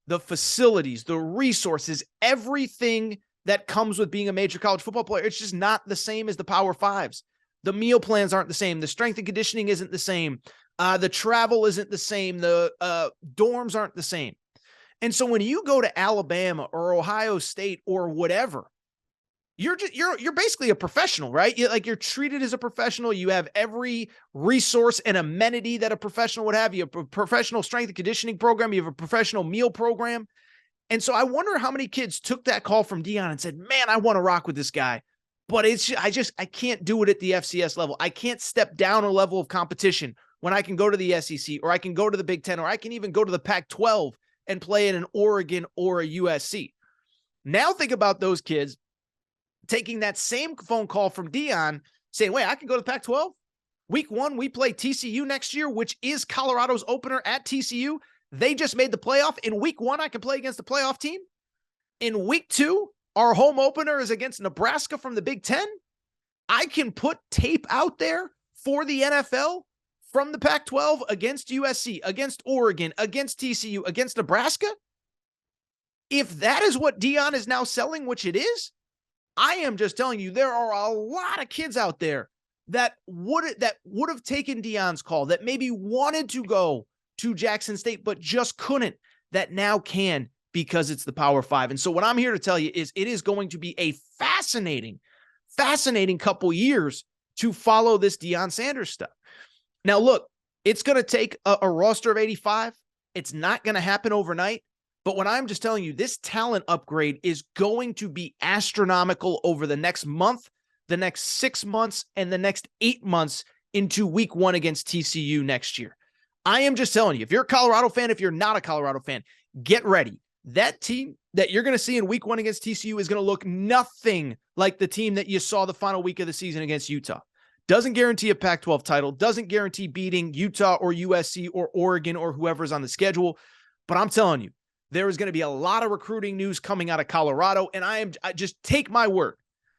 The facilities, the resources, everything that comes with being a major college football player, it's just not the same as the Power Fives. The meal plans aren't the same. The strength and conditioning isn't the same. The travel isn't the same. The dorms aren't the same. And so when you go to Alabama or Ohio State or whatever, you're basically a professional, right? You're treated as a professional. You have every resource and amenity that a professional would have. You have a professional strength and conditioning program. You have a professional meal program. And so I wonder how many kids took that call from Deion and said, man, I want to rock with this guy. But I can't do it at the FCS level. I can't step down a level of competition when I can go to the SEC, or I can go to the Big Ten, or I can even go to the Pac-12 and play in an Oregon or a USC. Now think about those kids taking that same phone call from Deion saying, wait, I can go to the Pac-12? Week 1, we play TCU next year, which is Colorado's opener at TCU. They just made the playoff. In week 1, I can play against the playoff team. In week 2, our home opener is against Nebraska from the Big Ten. I can put tape out there for the NFL from the Pac-12 against USC, against Oregon, against TCU, against Nebraska. If that is what Deion is now selling, which it is, I am just telling you, there are a lot of kids out there that would have taken Deion's call, that maybe wanted to go to Jackson State, but just couldn't, that now can, because it's the Power Five. And so what I'm here to tell you is it is going to be a fascinating couple years to follow this Deion Sanders stuff. Now, look, it's going to take a roster of 85. It's not going to happen overnight. But what I'm just telling you, this talent upgrade is going to be astronomical over the next month, the next 6 months, and the next 8 months into week 1 against TCU next year. I am just telling you, if you're a Colorado fan, if you're not a Colorado fan, get ready. That team that you're going to see in week 1 against TCU is going to look nothing like the team that you saw the final week of the season against Utah. Doesn't guarantee a Pac-12 title, doesn't guarantee beating Utah or USC or Oregon or whoever's on the schedule. But I'm telling you, there is going to be a lot of recruiting news coming out of Colorado. And I just take my word,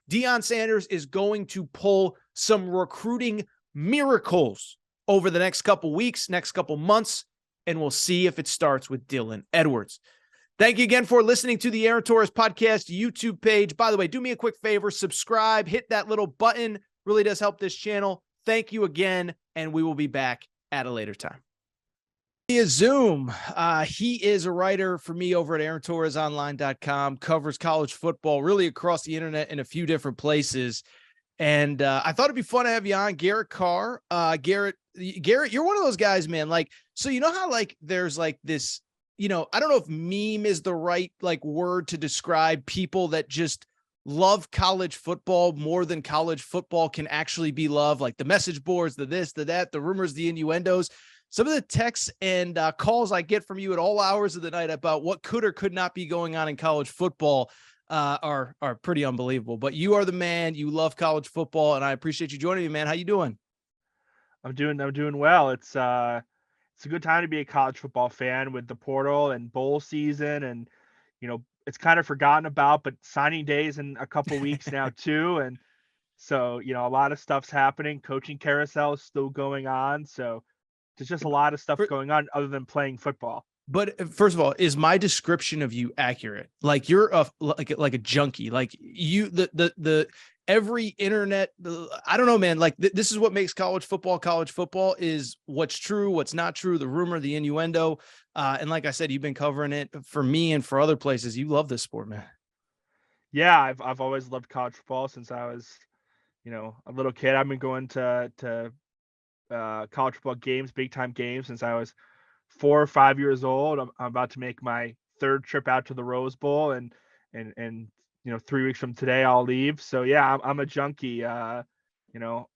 Deion Sanders is going to pull some recruiting miracles over the next couple weeks, next couple months, and we'll see if it starts with Dylan Edwards. Thank you again for listening to the Aaron Torres Podcast YouTube page. By the way, do me a quick favor, subscribe, hit that little button. Really does help this channel. Thank you again, and we will be back at a later time. Via Zoom, he is a writer for me over at AaronTorresOnline.com, covers college football really across the internet in a few different places. And I thought it'd be fun to have you on, Garrett Carr. Garrett, you're one of those guys, man. Like, so you know how like there's like this, I don't know if meme is the right like word to describe people that just love college football more than college football can actually be loved, like the message boards, the this, the that, the rumors, the innuendos. Some of the texts and calls I get from you at all hours of the night about what could or could not be going on in college football are pretty unbelievable. But you are the man. You love college football, and I appreciate you joining me, man. How you doing? I'm doing well. It's a good time to be a college football fan with the portal and bowl season, and it's kind of forgotten about, but signing days in a couple weeks now too. And so, a lot of stuff's happening. Coaching carousel is still going on. So there's just a lot of stuff For, going on other than playing football. But first of all, is my description of you accurate? Like you're like a junkie. Like you the every internet. I don't know, man. Like this is what makes college football. College football is what's true, what's not true, the rumor, the innuendo. And like I said, you've been covering it for me and for other places. You love this sport, man. Yeah, I've always loved college football since I was, a little kid. I've been going to college football games, big time games, since I was 4 or 5 years old. I'm about to make my third trip out to the Rose Bowl, and 3 weeks from today I'll leave. So yeah, I'm a junkie. You know,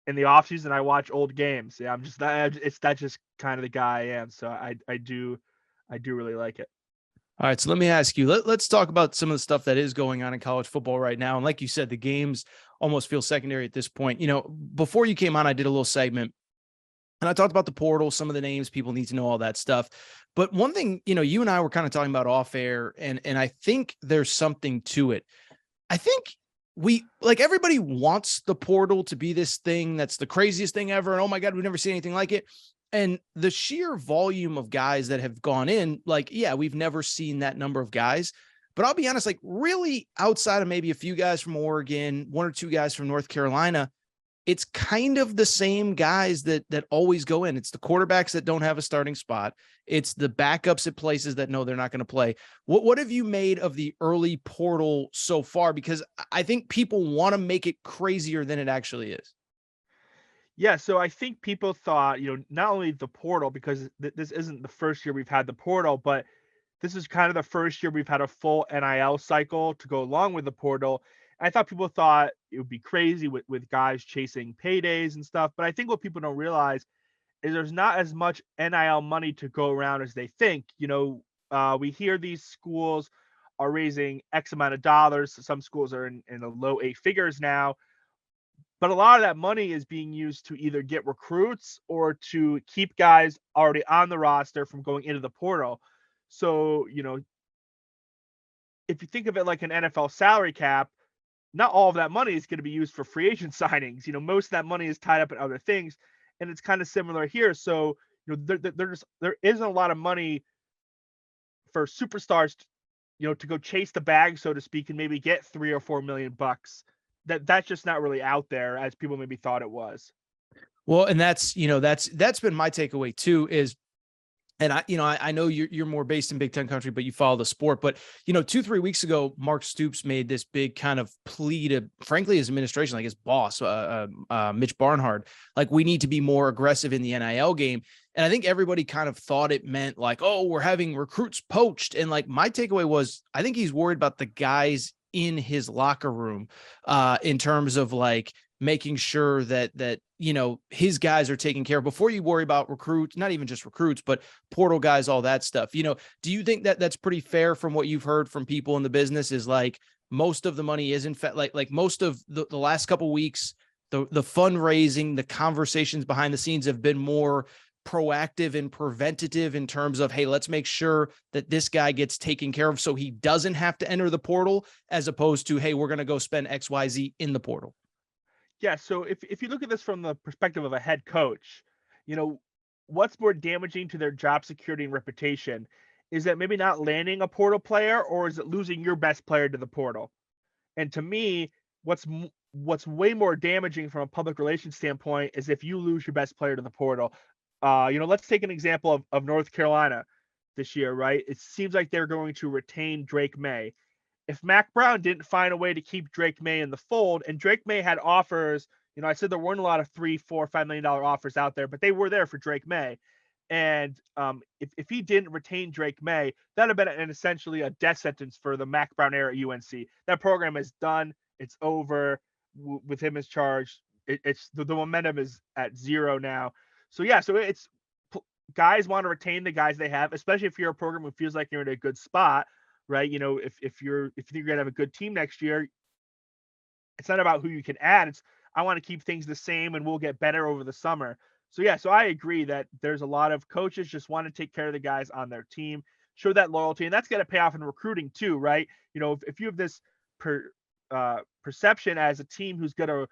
in the off season I watch old games. Yeah, I'm just that. That's just kind of the guy I am. So I do really like it. All right, so let me ask you. Let's talk about some of the stuff that is going on in college football right now. And like you said, the games almost feel secondary at this point. Before you came on, I did a little segment and I talked about the portal, some of the names people need to know, all that stuff. But one thing, you and I were kind of talking about off air, and I think there's something to it. I think everybody wants the portal to be this thing that's the craziest thing ever. And oh my God, we've never seen anything like it. And the sheer volume of guys that have gone in, yeah, we've never seen that number of guys. But I'll be honest, really outside of maybe a few guys from Oregon, one or two guys from North Carolina, it's kind of the same guys that always go in. It's the quarterbacks that don't have a starting spot. It's the backups at places that know they're not going to play. What have you made of the early portal so far? Because I think people want to make it crazier than it actually is. Yeah, so I think people thought, not only the portal, because this isn't the first year we've had the portal, but this is kind of the first year we've had a full NIL cycle to go along with the portal. And I thought people thought it would be crazy with guys chasing paydays and stuff. But I think what people don't realize is there's not as much NIL money to go around as they think. We hear these schools are raising X amount of dollars. Some schools are in the low eight figures now. But a lot of that money is being used to either get recruits or to keep guys already on the roster from going into the portal. So, if you think of it like an NFL salary cap, not all of that money is going to be used for free agent signings. Most of that money is tied up in other things. And it's kind of similar here. So, there isn't a lot of money for superstars, to go chase the bag, so to speak, and maybe get $3 or $4 million. That's just not really out there as people maybe thought it was. Well, and that's been my takeaway too, is, and I know you're more based in Big Ten country, but you follow the sport. But 2-3 weeks ago, Mark Stoops made this big kind of plea to, frankly, his administration, like his boss, Mitch Barnhart, like we need to be more aggressive in the NIL game. And I think everybody kind of thought it meant like, oh, we're having recruits poached. And like my takeaway was, I think he's worried about the guys in his locker room, in terms of like making sure that his guys are taken care of before you worry about recruits, not even just recruits, but portal guys, all that stuff. Do you think that that's pretty fair from what you've heard from people in the business? Is like most of the money is in fact like most of the last couple of weeks, the fundraising, the conversations behind the scenes have been more proactive and preventative in terms of, hey, let's make sure that this guy gets taken care of so he doesn't have to enter the portal, as opposed to, hey, we're going to go spend XYZ in the portal. Yeah, so if you look at this from the perspective of a head coach, what's more damaging to their job security and reputation? Is that maybe not landing a portal player, or is it losing your best player to the portal? And to me, what's way more damaging from a public relations standpoint is if you lose your best player to the portal. Let's take an example of North Carolina this year, right? It seems like they're going to retain Drake May. If Mac Brown didn't find a way to keep Drake May in the fold, and Drake May had offers, I said there weren't a lot of $3, $4, $5 million offers out there, but they were there for Drake May. And if he didn't retain Drake May, that'd have been essentially a death sentence for the Mac Brown era at UNC. That program is done. It's over with him as charged. It's the momentum is at zero now. So yeah, so it's guys want to retain the guys they have, especially if you're a program who feels like you're in a good spot, right? You know, if you think you're gonna have a good team next year, it's not about who you can add. It's I want to keep things the same and we'll get better over the summer. So yeah, so I agree that there's a lot of coaches just want to take care of the guys on their team, show that loyalty, and that's going to pay off in recruiting too, right? You know, if you have this perception as a team who's going to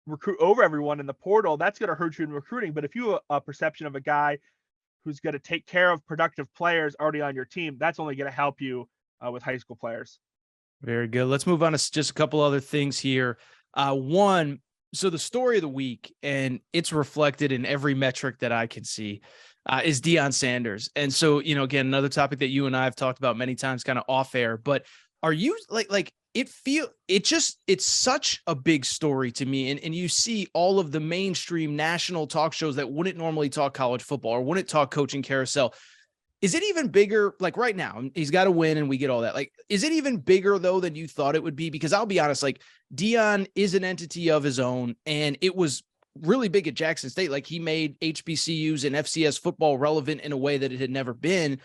recruit over everyone in the portal, that's going to hurt you in recruiting. But if you have a perception of a guy who's going to take care of productive players already on your team, that's only going to help you with high school players. Very good. Let's move on to just a couple other things here. One, so the story of the week, and it's reflected in every metric that I can see, is Deion Sanders. And so, you know, again, another topic that you and I have talked about many times, kind of off air, but are you it's such a big story to me. And you see all of the mainstream national talk shows that wouldn't normally talk college football or wouldn't talk coaching carousel. Is it even bigger? Like right now, he's got to win and we get all that. Like, is it even bigger though than you thought it would be? Because I'll be honest, like Deion is an entity of his own, and it was really big at Jackson State. Like he made HBCUs and FCS football relevant in a way that it had never been.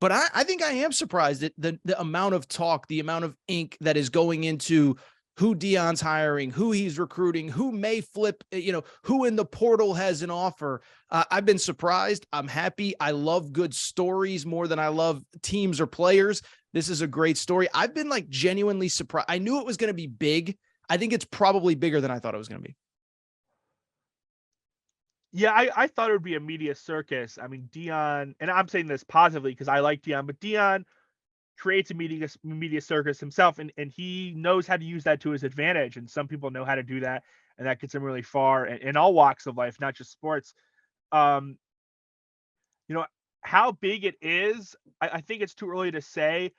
But I think I am surprised at the amount of talk, the amount of ink that is going into who Deion's hiring, who he's recruiting, who may flip, you know, who in the portal has an offer. I've been surprised. I'm happy. I love good stories more than I love teams or players. This is a great story. I've been like genuinely surprised. I knew it was going to be big. I think it's probably bigger than I thought it was going to be. Yeah, I thought it would be a media circus. I mean, Deion, and I'm saying this positively because I like Deion, but Deion creates a media circus himself, and he knows how to use that to his advantage. And some people know how to do that, and that gets him really far in all walks of life, not just sports. You know, how big it is, I think it's too early to say.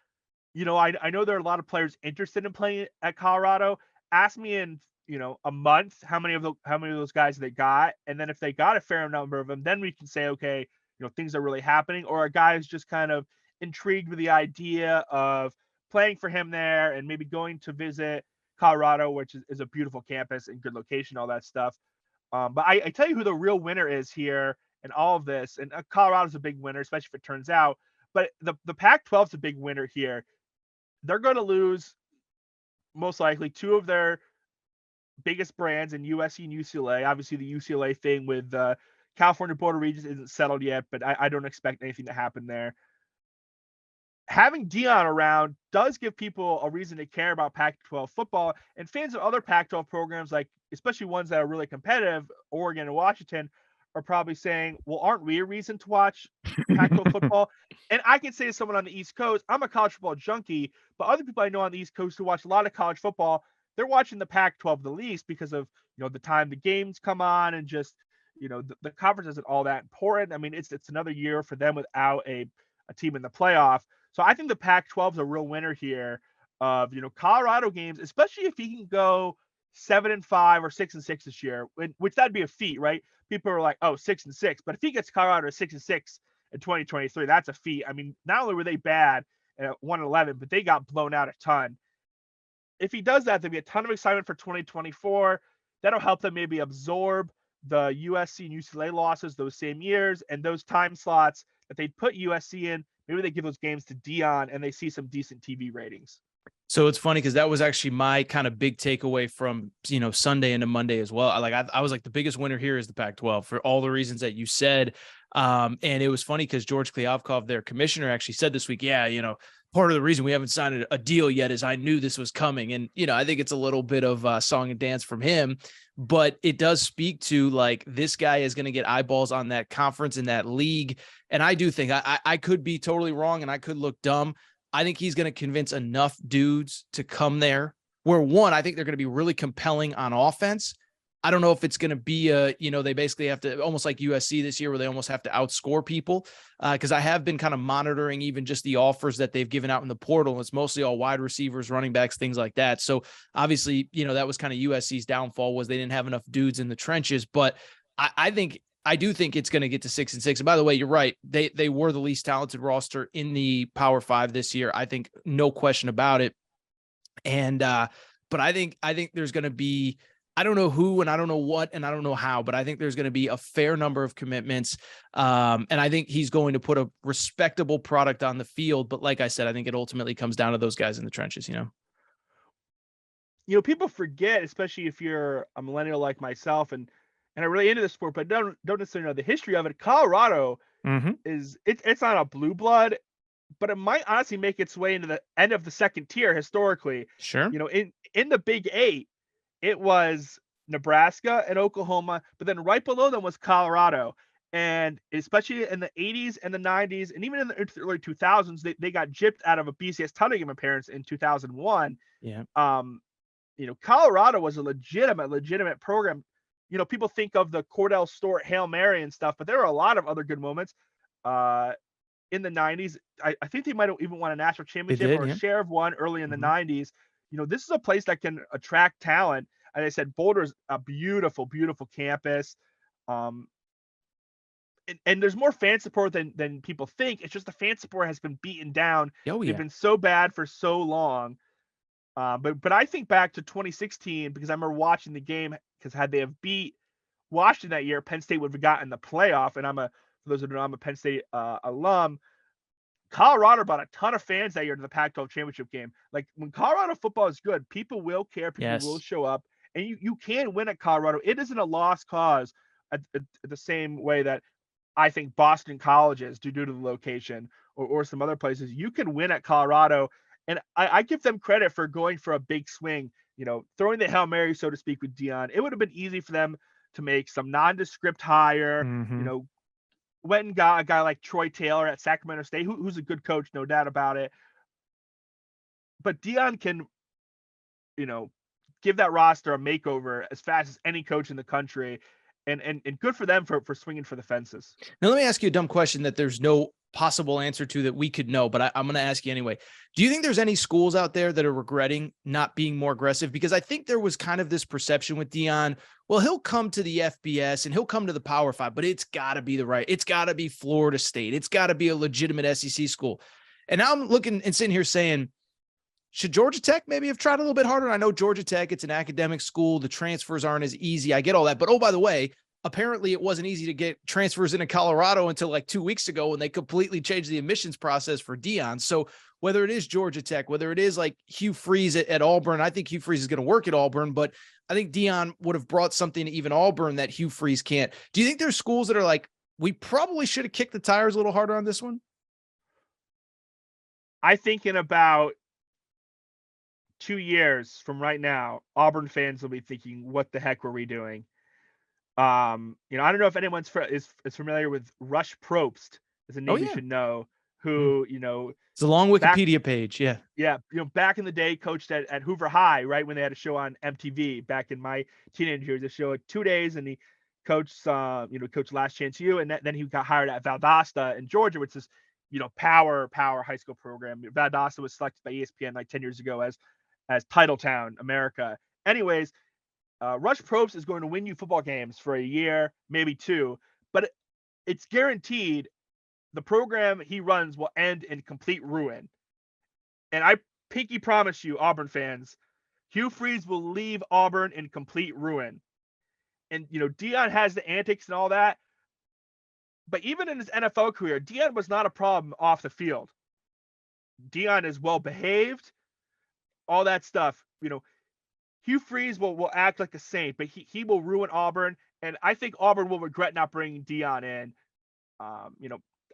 You know, I know there are a lot of players interested in playing at Colorado. Ask me in, you know, a month how many of those guys they got, and then if they got a fair number of them, then we can say, okay, you know, things are really happening. Or a guy is just kind of intrigued with the idea of playing for him there and maybe going to visit Colorado, which is a beautiful campus and good location, all that stuff. But I tell you who the real winner is here in all of this, and Colorado's a big winner, especially if it turns out. But the Pac-12 is a big winner here. They're going to lose most likely two of their biggest brands in USC and UCLA. Obviously, the UCLA thing with California Board of Regents isn't settled yet, but I don't expect anything to happen there. Having Deion around does give people a reason to care about Pac-12 football, and fans of other Pac-12 programs, like especially ones that are really competitive, Oregon and Washington, are probably saying, well, aren't we a reason to watch Pac-12 football? And I can say to someone on the East Coast, I'm a college football junkie, but other people I know on the East Coast who watch a lot of college football, they're watching the Pac-12 the least because of, you know, the time the games come on and just, you know, the conference isn't all that important. I mean, it's another year for them without a team in the playoff. So I think the Pac-12 is a real winner here of, you know, Colorado games, especially if he can go 7-5 or 6-6 this year, which that'd be a feat, right? People are like, oh, 6-6. But if he gets Colorado to 6-6 in 2023, that's a feat. I mean, not only were they bad at 1-11, but they got blown out a ton. If he does that, there'll be a ton of excitement for 2024. That'll help them maybe absorb the USC and UCLA losses those same years and those time slots that they'd put USC in. Maybe they give those games to Deion and they see some decent TV ratings. So it's funny because that was actually my kind of big takeaway from, you know, Sunday into Monday as well. I was like, the biggest winner here is the Pac-12 for all the reasons that you said. And it was funny because George Kliavkoff, their commissioner, actually said this week, yeah, you know, part of the reason we haven't signed a deal yet is I knew this was coming. And, you know, I think it's a little bit of song and dance from him, but it does speak to like, this guy is going to get eyeballs on that conference in that league. And I do think I could be totally wrong and I could look dumb. I think he's going to convince enough dudes to come there where, one, I think they're going to be really compelling on offense. I don't know if it's going to be you know, they basically have to almost like USC this year where they almost have to outscore people. Cause I have been kind of monitoring even just the offers that they've given out in the portal. It's mostly all wide receivers, running backs, things like that. So obviously, you know, that was kind of USC's downfall was they didn't have enough dudes in the trenches, but I think I do think it's going to get to 6-6. And by the way, you're right. They were the least talented roster in the Power 5 this year. I think no question about it. And but I think there's going to be, I don't know who and I don't know what and I don't know how, but I think there's going to be a fair number of commitments. And I think he's going to put a respectable product on the field. But like I said, I think it ultimately comes down to those guys in the trenches, People forget, especially if you're a millennial like myself and are really into the sport, but don't necessarily know the history of it. Colorado it's not a blue blood, but it might honestly make its way into the end of the second tier historically. Sure. In the Big Eight, it was Nebraska and Oklahoma, but then right below them was Colorado. And especially in the 80s and the 90s, and even in the early 2000s, they got gypped out of a BCS title game appearance in 2001. Yeah. Colorado was a legitimate program. People think of the Cordell Stewart Hail Mary and stuff, but there were a lot of other good moments. In the 90s, I think they might have even won a national championship a share of one early in the 90s. This is a place that can attract talent. As I said, Boulder's a beautiful, beautiful campus. And there's more fan support than people think. It's just the fan support has been beaten down. Oh, yeah. They've been so bad for so long. But I think back to 2016 because I remember watching the game, because had they have beat Washington that year, Penn State would have gotten the playoff. And for those who don't know, I'm a Penn State alum. Colorado brought a ton of fans that year to the Pac-12 championship game. Like, when Colorado football is good, people will care, people will show up, and you can win at Colorado. It isn't a lost cause at the same way that I think Boston colleges due to the location or some other places. You can win at Colorado, and I give them credit for going for a big swing, throwing the Hail Mary, so to speak, with Deion. It would have been easy for them to make some nondescript hire, went and got a guy like Troy Taylor at Sacramento State, who's a good coach, no doubt about it. But Deion can, give that roster a makeover as fast as any coach in the country, and good for them for swinging for the fences. Now, let me ask you a dumb question that there's no possible answer to that we could know, but I'm going to ask you anyway. Do you think there's any schools out there that are regretting not being more aggressive? Because I think there was kind of this perception with Deion, well, he'll come to the FBS and he'll come to the Power 5, but it's got to be it's got to be Florida State. It's got to be a legitimate SEC school. And now I'm looking and sitting here saying, should Georgia Tech maybe have tried a little bit harder? I know Georgia Tech, it's an academic school. The transfers aren't as easy. I get all that. But, oh, by the way, apparently it wasn't easy to get transfers into Colorado until like 2 weeks ago when they completely changed the admissions process for Deion. So whether it is Georgia Tech, whether it is like Hugh Freeze at Auburn, I think Hugh Freeze is going to work at Auburn, but I think Deion would have brought something to even Auburn that Hugh Freeze can't. Do you think there's schools that are like, we probably should have kicked the tires a little harder on this one? I think in about 2 years from right now, Auburn fans will be thinking, what the heck were we doing? I don't know if anyone's is familiar with Rush Probst. Is a name you should know. Who it's a long Wikipedia page. Yeah. Back in the day, coached at Hoover High, right when they had a show on MTV. Back in my teenage years, a show at 2 days, and he coached coached Last Chance U, and then he got hired at Valdosta in Georgia, which is power high school program. Valdosta was selected by ESPN like 10 years ago as Titletown America. Anyways. Rush Probst is going to win you football games for a year, maybe two, but it's guaranteed the program he runs will end in complete ruin. And I pinky promise you, Auburn fans, Hugh Freeze will leave Auburn in complete ruin. And, Deion has the antics and all that, but even in his NFL career, Deion was not a problem off the field. Deion is well behaved, all that stuff, Hugh Freeze will act like a saint, but he will ruin Auburn, and I think Auburn will regret not bringing Deion in.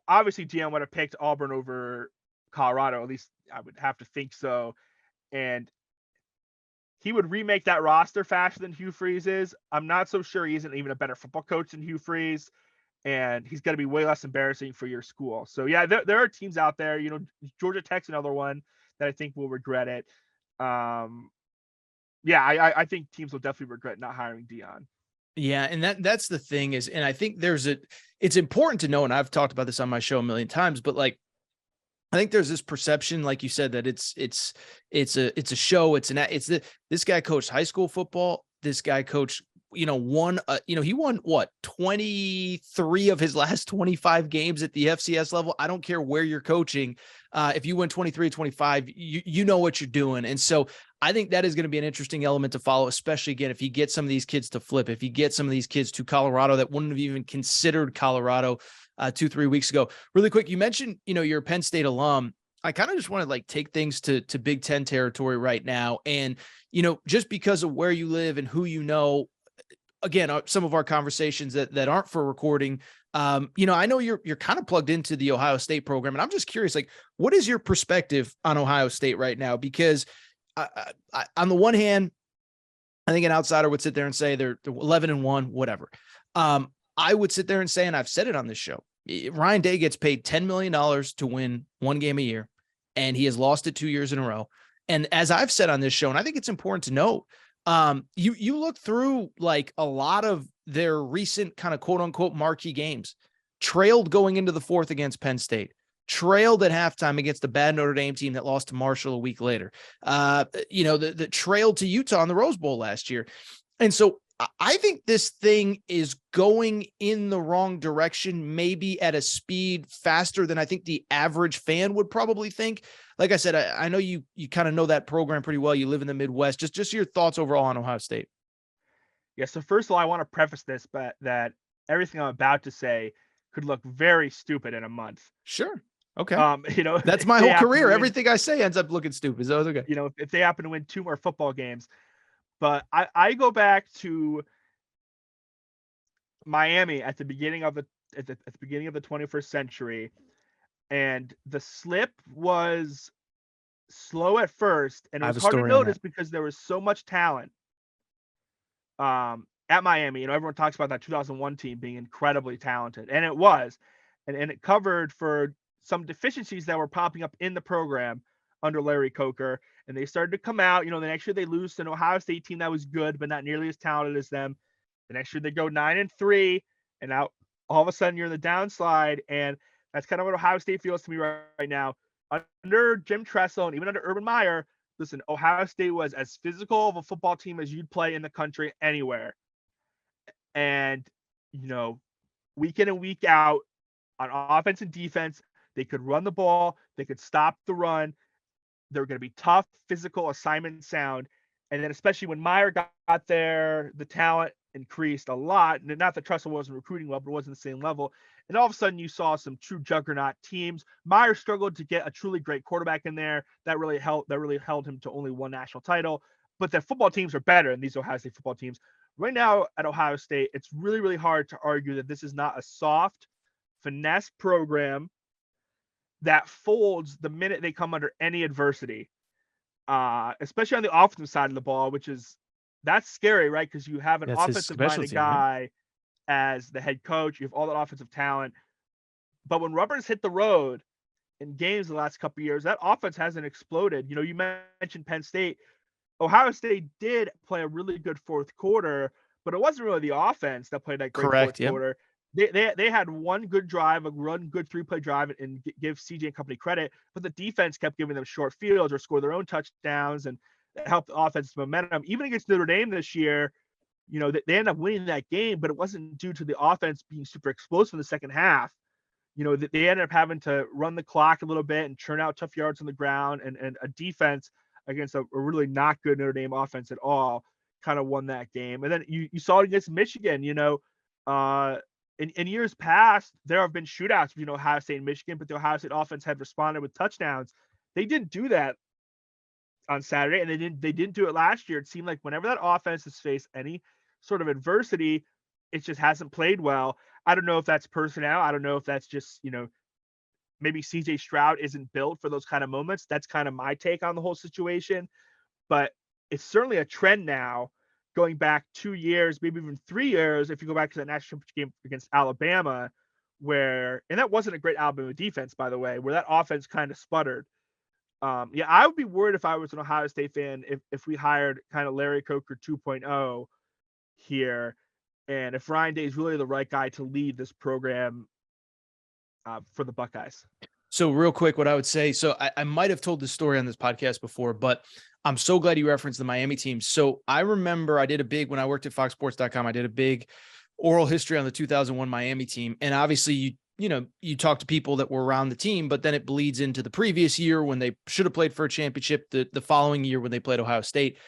Obviously Deion would have picked Auburn over Colorado, at least I would have to think so, and he would remake that roster faster than Hugh Freeze is. I'm not so sure he isn't even a better football coach than Hugh Freeze, and he's going to be way less embarrassing for your school. So yeah, there are teams out there. Georgia Tech's another one that I think will regret it. Yeah, I think teams will definitely regret not hiring Deion. Yeah, and that's the thing is, and I think it's important to know, and I've talked about this on my show a million times, but like, I think there's this perception, like you said, that it's a show. This guy coached high school football. This guy coached he won what, 23 of his last 25 games at the FCS level. I don't care where you're coaching. If you win 23, 25, you know what you're doing. And so I think that is going to be an interesting element to follow, especially again, if he gets some of these kids to flip, if he gets some of these kids to Colorado that wouldn't have even considered Colorado 2-3 weeks ago. Really quick, you mentioned, you're a Penn State alum. I kind of just want to like take things to Big Ten territory right now. And, just because of where you live and who again, some of our conversations that aren't for recording, I know you're kind of plugged into the Ohio State program, and I'm just curious, like, what is your perspective on Ohio State right now? Because on the one hand, I think an outsider would sit there and say they're 11-1, whatever. I would sit there and say, and I've said it on this show, Ryan Day gets paid $10 million to win one game a year, and he has lost it 2 years in a row. And as I've said on this show, and I think it's important to note, you look through like a lot of their recent kind of quote unquote marquee games, trailed going into the fourth against Penn State, trailed at halftime against the bad Notre Dame team that lost to Marshall a week later, the trailed to Utah in the Rose Bowl last year. And so I think this thing is going in the wrong direction, maybe at a speed faster than I think the average fan would probably think. Like I said, I know you kind of know that program pretty well. You live in the Midwest. Just your thoughts overall on Ohio State. Yeah. So first of all, I want to preface this, but that everything I'm about to say could look very stupid in a month. Sure. Okay. That's my whole career. Everything I say ends up looking stupid. So it's okay. If they happen to win 2 more football games, but I go back to Miami at the beginning of the 21st century, and the slip was slow at first, and it was hard to notice because there was so much talent at Miami. Everyone talks about that 2001 team being incredibly talented, and it was, and it covered for some deficiencies that were popping up in the program under Larry Coker, and they started to come out. The next year they lose to an Ohio State team that was good, but not nearly as talented as them. The next year they go 9-3, and now all of a sudden you're in the downslide, and that's kind of what Ohio State feels to me right now. Under Jim Tressel and even under Urban Meyer, listen, Ohio State was as physical of a football team as you'd play in the country anywhere. And, week in and week out on offense and defense, they could run the ball, they could stop the run. They were going to be tough, physical, assignment sound. And then especially when Meyer got there, the talent increased a lot. And not that Tressel wasn't recruiting well, but it wasn't the same level. And all of a sudden you saw some true juggernaut teams. Meyer struggled to get a truly great quarterback in there. That really held him to only one national title. But the football teams are better than these Ohio State football teams. Right now at Ohio State, it's really, really hard to argue that this is not a soft, finesse program that folds the minute they come under any adversity, especially on the offensive side of the ball, that's scary, right? Because you have an offensive-minded guy as the head coach. You have all that offensive talent. But when rubbers hit the road in games the last couple of years, that offense hasn't exploded. You mentioned Penn State. Ohio State did play a really good fourth quarter, but it wasn't really the offense that played that great fourth quarter. They had one good drive, a good 3-play drive, and give CJ and company credit, but the defense kept giving them short fields or score their own touchdowns, and it helped the offensive momentum. Even against Notre Dame this year, they ended up winning that game, but it wasn't due to the offense being super explosive in the second half. They ended up having to run the clock a little bit and churn out tough yards on the ground, and a defense against a really not good Notre Dame offense at all kind of won that game. And then you saw it against Michigan. In years past, there have been shootouts between Ohio State and Michigan, but the Ohio State offense had responded with touchdowns. They didn't do that on Saturday, and they didn't do it last year. It seemed like whenever that offense has faced any sort of adversity, it just hasn't played well. I don't know if that's personnel. I don't know if that's just, maybe CJ Stroud isn't built for those kind of moments. That's kind of my take on the whole situation. But it's certainly a trend now, going back 2 years, maybe even 3 years, if you go back to that national championship game against Alabama, and that wasn't a great Alabama defense, by the way, where that offense kind of sputtered. I would be worried if I was an Ohio State fan if we hired kind of Larry Coker 2.0 here, and if Ryan Day is really the right guy to lead this program for the Buckeyes. So real quick, what I would say, so I might have told this story on this podcast before, but I'm so glad you referenced the Miami team. So I remember when I worked at foxsports.com, I did a big oral history on the 2001 Miami team. And obviously you talk to people that were around the team, but then it bleeds into the previous year when they should have played for a championship, the following year when they played Ohio State.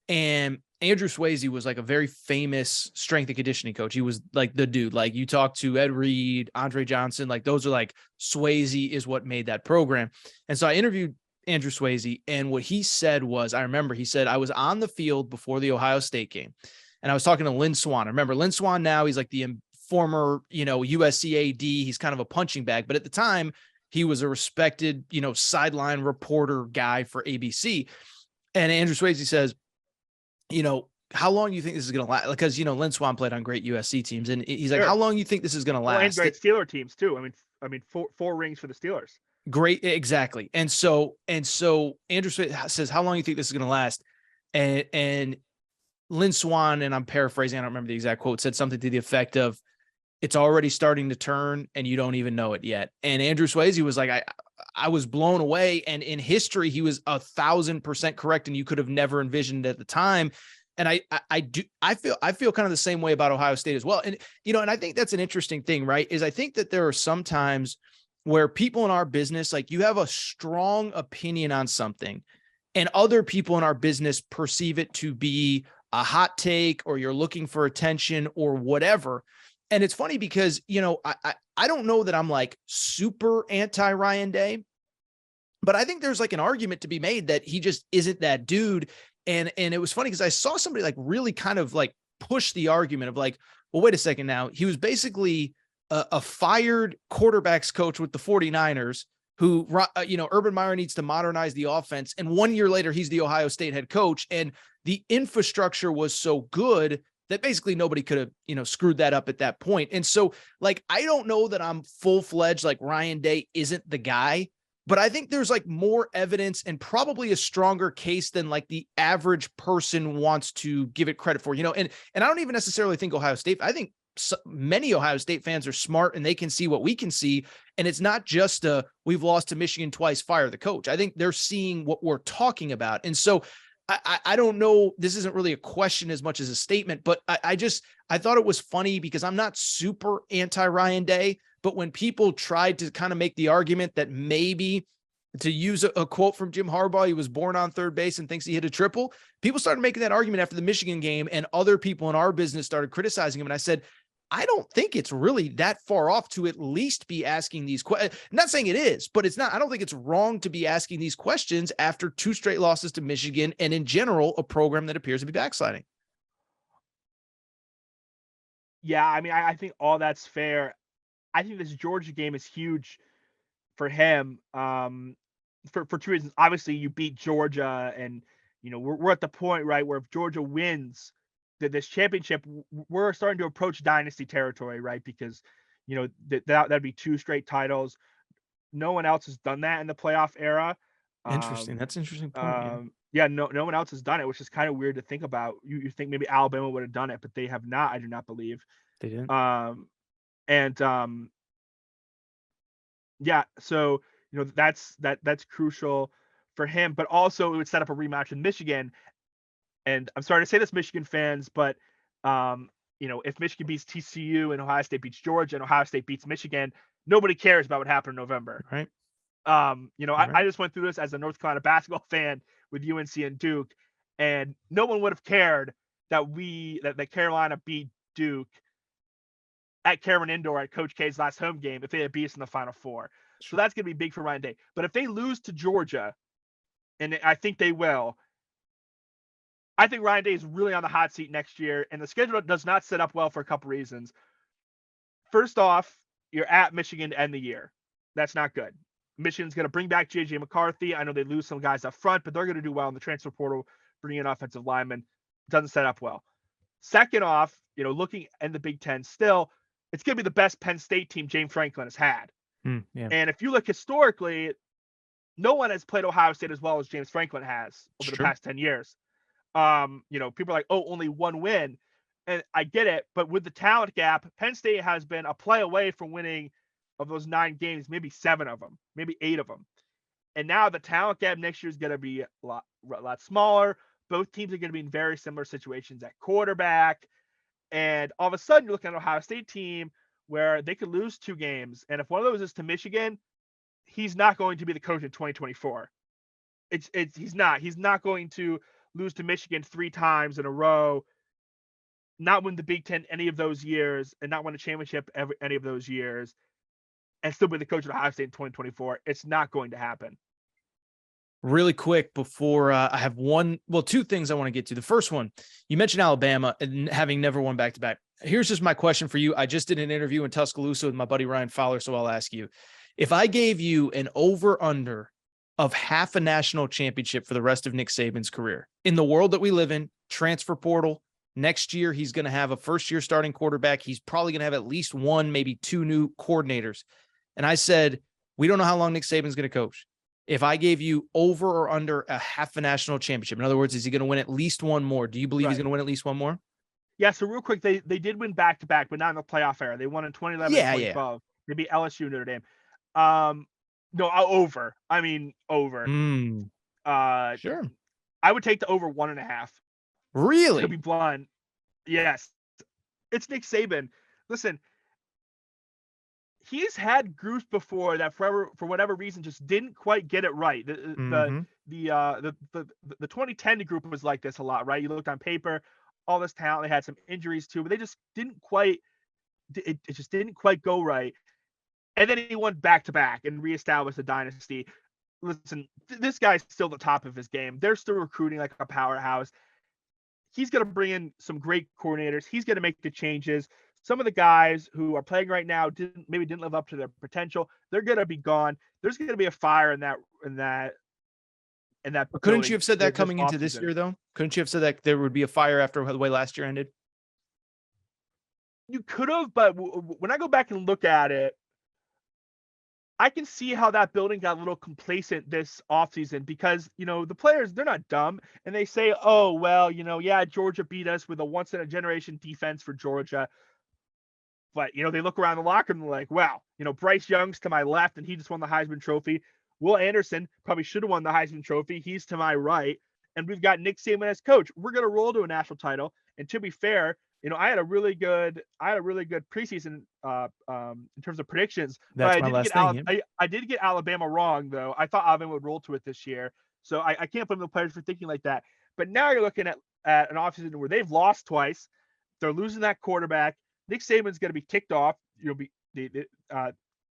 And Andrew Swayze was like a very famous strength and conditioning coach. He was like the dude. Like you talk to Ed Reed, Andre Johnson, like those are like Swayze is what made that program. And so I interviewed Andrew Swayze, and what he said was, I remember he said, I was on the field before the Ohio State game, and I was talking to Lynn Swann. I remember Lynn Swann now, he's like the former, USC AD. He's kind of a punching bag, but at the time he was a respected, sideline reporter guy for ABC. And Andrew Swayze says, how long do you think this is going to last? Because, Lynn Swann played on great USC teams, and he's like, how long do you think this is going to last? Well, and great Steeler teams too. I mean, four rings for the Steelers. Great. Exactly. And so Andrew says, how long do you think this is going to last? And Lynn Swann, and I'm paraphrasing, I don't remember the exact quote, said something to the effect of, it's already starting to turn and you don't even know it yet. And Andrew Swayze was like, I was blown away. And in history, he was 1,000% correct. And you could have never envisioned it at the time. And I feel kind of the same way about Ohio State as well. And, and I think that's an interesting thing, right? Is I think that there are some times where people in our business, like you have a strong opinion on something and other people in our business perceive it to be a hot take, or you're looking for attention or whatever. And it's funny because, I don't know that I'm like super anti Ryan Day, but I think there's like an argument to be made that he just isn't that dude. And it was funny because I saw somebody like really kind of like push the argument of like, well, wait a second now. He was basically a fired quarterbacks coach with the 49ers who, Urban Meyer needs to modernize the offense. And 1 year later, he's the Ohio State head coach. And the infrastructure was so good that basically nobody could have, screwed that up at that point. And so like, I don't know that I'm full-fledged, like Ryan Day isn't the guy, but I think there's like more evidence and probably a stronger case than like the average person wants to give it credit for, and I don't even necessarily think Ohio State, I think many Ohio State fans are smart and they can see what we can see. And it's not just we've lost to Michigan twice, fire the coach. I think they're seeing what we're talking about. And so I don't know, this isn't really a question as much as a statement, but I thought it was funny because I'm not super anti Ryan Day, but when people tried to kind of make the argument that maybe, to use a quote from Jim Harbaugh, he was born on third base and thinks he hit a triple, people started making that argument after the Michigan game, and other people in our business started criticizing him. And I said, I don't think it's really that far off to at least be asking these questions. Not saying it is, but it's not. I don't think it's wrong to be asking these questions after 2 straight losses to Michigan and in general, a program that appears to be backsliding. Yeah, I mean, I think all that's fair. I think this Georgia game is huge for him for 2 reasons. Obviously, you beat Georgia, and we're at the point, right, where if Georgia wins this championship, we're starting to approach dynasty territory, right? Because that'd be 2 straight titles. No one else has done that in the playoff era. Interesting. That's an interesting point. Yeah, no one else has done it, which is kind of weird to think about. You think maybe Alabama would have done it, but they have not. I do not believe they didn't. Yeah, so that's crucial for him, but also it would set up a rematch in Michigan. And I'm sorry to say this, Michigan fans, but if Michigan beats TCU and Ohio State beats Georgia and Ohio State beats Michigan, nobody cares about what happened in November. Right. Right. I just went through this as a North Carolina basketball fan with UNC and Duke, and no one would have cared that Carolina beat Duke at Cameron Indoor at Coach K's last home game if they had beat us in the Final Four. So that's going to be big for Ryan Day. But if they lose to Georgia, and I think they will, I think Ryan Day is really on the hot seat next year, and the schedule does not set up well for a couple reasons. First off, you're at Michigan to end the year. That's not good. Michigan's going to bring back J.J. McCarthy. I know they lose some guys up front, but they're going to do well in the transfer portal, bringing in offensive linemen. Doesn't set up well. Second off, looking at the Big Ten still, it's going to be the best Penn State team James Franklin has had. Yeah. And if you look historically, no one has played Ohio State as well as James Franklin has over the past 10 years. People are like, oh, only 1 win. And I get it, but with the talent gap, Penn State has been a play away from winning of those 9 games, maybe 7 of them, maybe 8 of them. And now the talent gap next year is going to be a lot smaller. Both teams are going to be in very similar situations at quarterback. And all of a sudden, you're looking at an Ohio State team where they could lose 2 games. And if one of those is to Michigan, he's not going to be the coach in 2024. He's not. He's not going to lose to Michigan 3 times in a row, not win the Big Ten any of those years, and not win a championship any of those years, and still be the coach of Ohio State in 2024. It's not going to happen. Really quick before I have two things I want to get to. The first one, you mentioned Alabama and having never won back-to-back. Here's just my question for you. I just did an interview in Tuscaloosa with my buddy Ryan Fowler, so I'll ask you. If I gave you an over-under of half a national championship for the rest of Nick Saban's career, in the world that we live in, transfer portal, next year he's going to have a first-year starting quarterback. He's probably going to have at least 1, maybe 2 new coordinators. And I said, we don't know how long Nick Saban's going to coach. If I gave you over or under a half a national championship, in other words, is he going to win at least 1 more? Do you believe he's going to win at least 1 more? Yeah, so real quick, they did win back-to-back, but not in the playoff era. They won in 2011 and 2012. They beat LSU, Notre Dame. No, over. I mean, over. Sure. I would take the over 1.5. Really? To be blunt. Yes. It's Nick Saban. Listen, he's had groups before that for whatever reason just didn't quite get it right. The 2010 group was like this a lot, right? You looked on paper, all this talent, they had some injuries too, but they just didn't quite. It just didn't quite go right. And then he won back-to-back and reestablished the dynasty. Listen, this guy's still the top of his game. They're still recruiting like a powerhouse. He's going to bring in some great coordinators. He's going to make the changes. Some of the guys who are playing right now didn't live up to their potential. They're going to be gone. There's going to be a fire in that. But couldn't you have said that coming into this year, though? Couldn't you have said that there would be a fire after the way last year ended? You could have, but when I go back and look at it, I can see how that building got a little complacent this offseason because, the players, they're not dumb. And they say, oh, well, Georgia beat us with a once-in-a-generation defense for Georgia. But, they look around the locker room and they're like, wow, Bryce Young's to my left and he just won the Heisman Trophy. Will Anderson probably should have won the Heisman Trophy. He's to my right. And we've got Nick Saban as coach. We're going to roll to a national title. And to be fair, I had a really good preseason in terms of predictions. That's but my last thing. I did get Alabama wrong, though. I thought Alabama would roll to it this year. So I can't blame the players for thinking like that. But now you're looking at an offseason where they've lost twice. They're losing that quarterback. Nick Saban's going to be kicked off.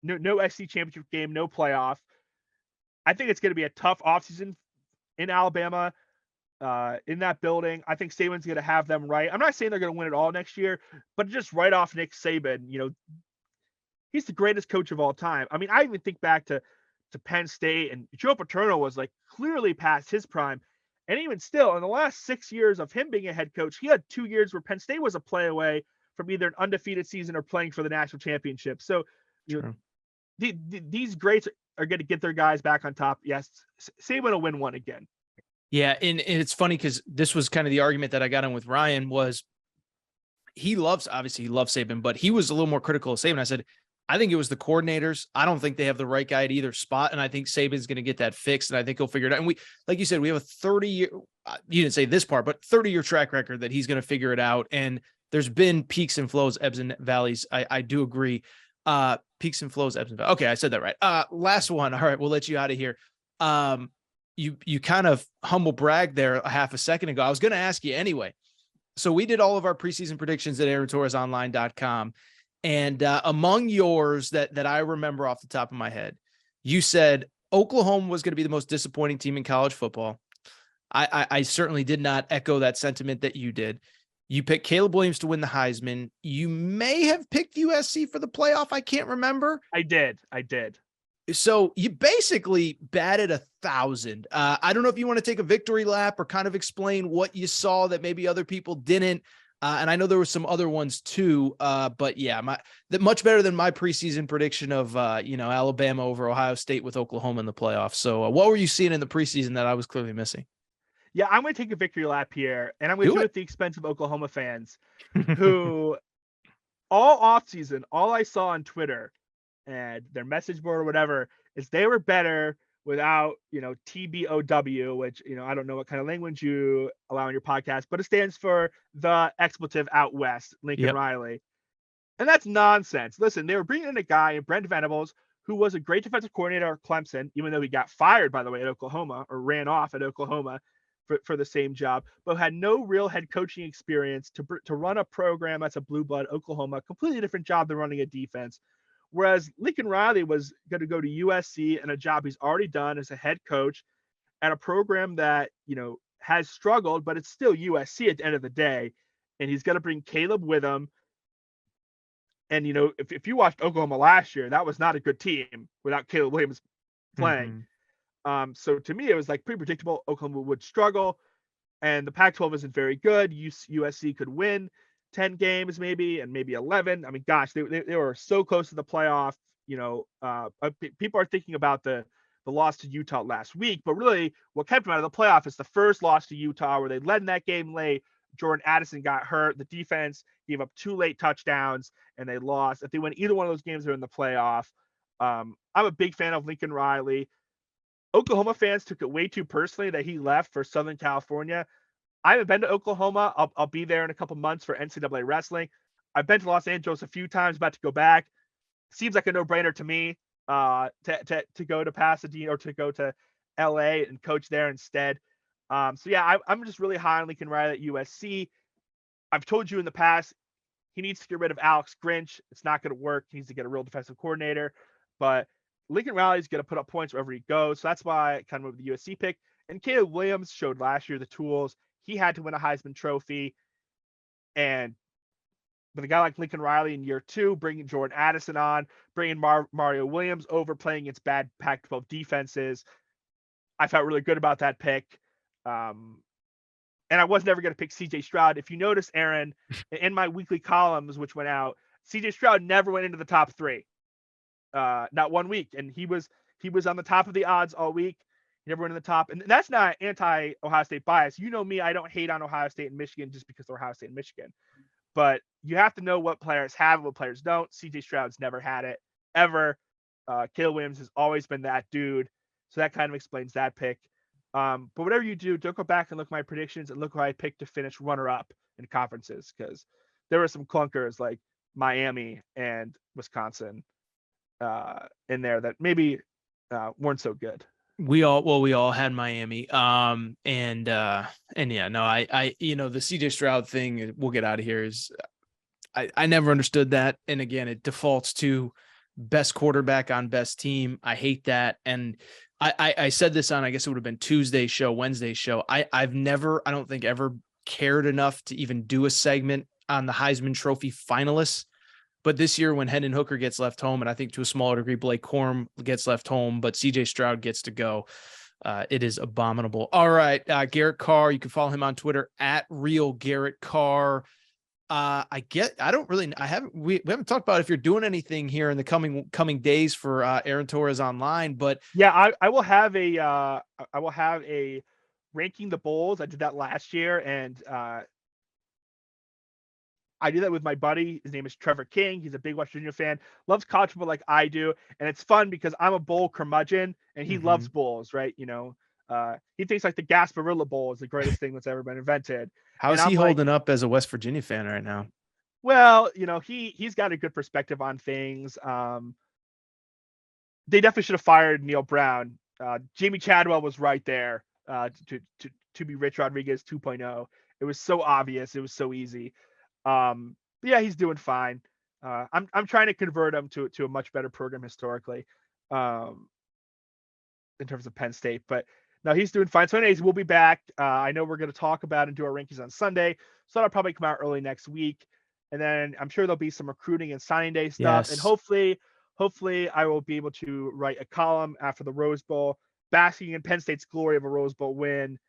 No SEC championship game, no playoff. I think it's going to be a tough offseason in Alabama. In that building, I think Saban's going to have them right. I'm not saying they're going to win it all next year, but just right off Nick Saban, he's the greatest coach of all time. I mean, I even think back to Penn State, and Joe Paterno was like clearly past his prime. And even still, in the last 6 years of him being a head coach, he had 2 years where Penn State was a play away from either an undefeated season or playing for the national championship. So, these greats are going to get their guys back on top. Yes, Saban will win one again. Yeah, and it's funny because this was kind of the argument that I got in with Ryan was he loves Saban, but he was a little more critical of Saban. I said, I think it was the coordinators. I don't think they have the right guy at either spot, and I think Saban's going to get that fixed, and I think he'll figure it out. And we, like you said, we have a 30-year, you didn't say this part, but 30-year track record that he's going to figure it out, and there's been peaks and flows, ebbs and valleys. I do agree. Peaks and flows, ebbs and valleys. Okay, I said that right. Last one. All right, we'll let you out of here. You kind of humble brag there a half a second ago. I was going to ask you anyway. So we did all of our preseason predictions at AaronTorresOnline.com. And among yours that I remember off the top of my head, you said Oklahoma was going to be the most disappointing team in college football. I certainly did not echo that sentiment that you did. You picked Caleb Williams to win the Heisman. You may have picked USC for the playoff. I can't remember. I did. So you basically batted 1,000. I don't know if you want to take a victory lap or kind of explain what you saw that maybe other people didn't. And I know there were some other ones too. But yeah, much better than my preseason prediction of, Alabama over Ohio State with Oklahoma in the playoffs. So what were you seeing in the preseason that I was clearly missing? Yeah, I'm going to take a victory lap here, and I'm going to do it at the expense of Oklahoma fans who all offseason, all I saw on Twitter and their message board or whatever is they were better without, TBOW, which, I don't know what kind of language you allow in your podcast, but it stands for the expletive out west, Lincoln Yep. Riley. And that's nonsense. Listen, they were bringing in a guy, Brent Venables, who was a great defensive coordinator at Clemson, even though he got fired, by the way, at Oklahoma, or ran off at Oklahoma for the same job, but had no real head coaching experience to run a program that's a blue blood Oklahoma, completely different job than running a defense. Whereas Lincoln Riley was going to go to USC and a job he's already done as a head coach at a program that, has struggled, but it's still USC at the end of the day. And he's going to bring Caleb with him. And, if you watched Oklahoma last year, that was not a good team without Caleb Williams playing. So to me, it was like pretty predictable. Oklahoma would struggle, and the Pac-12 isn't very good. USC could win 10 games maybe, and maybe 11. I mean, gosh, they were so close to the playoff. People are thinking about the loss to Utah last week, but really what kept them out of the playoff is the first loss to Utah, where they led in that game late. Jordan Addison got hurt. The defense gave up 2 late touchdowns, and they lost. If they win either one of those games, they're in the playoff. I'm a big fan of Lincoln Riley. Oklahoma fans took it way too personally that he left for Southern California. I haven't been to Oklahoma. I'll be there in a couple months for NCAA wrestling. I've been to Los Angeles a few times, about to go back. Seems like a no-brainer to me to go to Pasadena or to go to LA and coach there instead. I'm just really high on Lincoln Riley at USC. I've told you in the past, he needs to get rid of Alex Grinch. It's not going to work. He needs to get a real defensive coordinator. But Lincoln Riley is going to put up points wherever he goes. So that's why I kind of moved the USC pick. And Caleb Williams showed last year the tools. He had to win a Heisman Trophy. And with a guy like Lincoln Riley in year 2, bringing Jordan Addison on, bringing Mario Williams over, playing against bad Pac-12 defenses, I felt really good about that pick. And I was never going to pick CJ Stroud. If you notice, Aaron, in my weekly columns, which went out, CJ Stroud never went into the top 3. Not one week. And he was on the top of the odds all week. He never went in the top. And that's not anti-Ohio State bias. You know me, I don't hate on Ohio State and Michigan just because they're Ohio State and Michigan. But you have to know what players have and what players don't. CJ Stroud's never had it, ever. Caleb Williams has always been that dude. So that kind of explains that pick. But whatever you do, don't go back and look at my predictions and look who I picked to finish runner-up in conferences, because there were some clunkers like Miami and Wisconsin in there that maybe weren't so good. We all had Miami. I the CJ Stroud thing, we'll get out of here, is I never understood that. And again, it defaults to best quarterback on best team. I hate that. And I said this on, I guess it would have been Tuesday's show, Wednesday's show. I've never, I don't think ever cared enough to even do a segment on the Heisman Trophy finalists. But this year, when Hendon Hooker gets left home, and I think to a smaller degree, Blake Corum gets left home, but CJ Stroud gets to go, it is abominable. All right. Garrett Carr, you can follow him on Twitter at Real Garrett Carr. We haven't talked about if you're doing anything here in the coming days for Aaron Torres online, but yeah, I will have a ranking the bowls. I did that last year, and I do that with my buddy. His name is Trevor King. He's a big West Virginia fan, loves college football like I do, and it's fun because I'm a bowl curmudgeon, and he loves bowls, right? He thinks like the Gasparilla Bowl is the greatest thing that's ever been invented. How's he holding up as a West Virginia fan right now? Well, he's got a good perspective on things. They definitely should have fired Neil Brown. Jamie Chadwell was right there to be Rich Rodriguez 2.0. It was so obvious. It was so easy. But yeah, he's doing fine. I'm trying to convert him to a much better program historically, in terms of Penn State. But no, he's doing fine. So anyways, we'll be back. I know we're going to talk about and do our rankings on Sunday, so that'll probably come out early next week. And then I'm sure there'll be some recruiting and signing day stuff. Yes. And hopefully I will be able to write a column after the Rose Bowl, basking in Penn State's glory of a Rose Bowl win,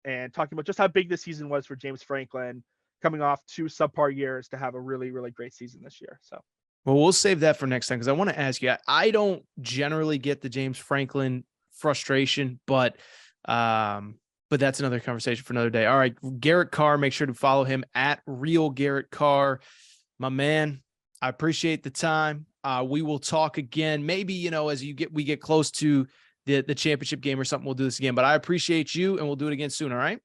and talking about just how big this season was for James Franklin, coming off 2 subpar years to have a really, really great season this year. So, well, we'll save that for next time, because I want to ask you, I don't generally get the James Franklin frustration, but that's another conversation for another day. All right, Garrett Carr, make sure to follow him at Real Garrett Carr. My man, I appreciate the time. We will talk again, maybe, as we get close to the championship game or something, we'll do this again. But I appreciate you, and we'll do it again soon. All right.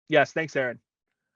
Yes. Thanks, Aaron.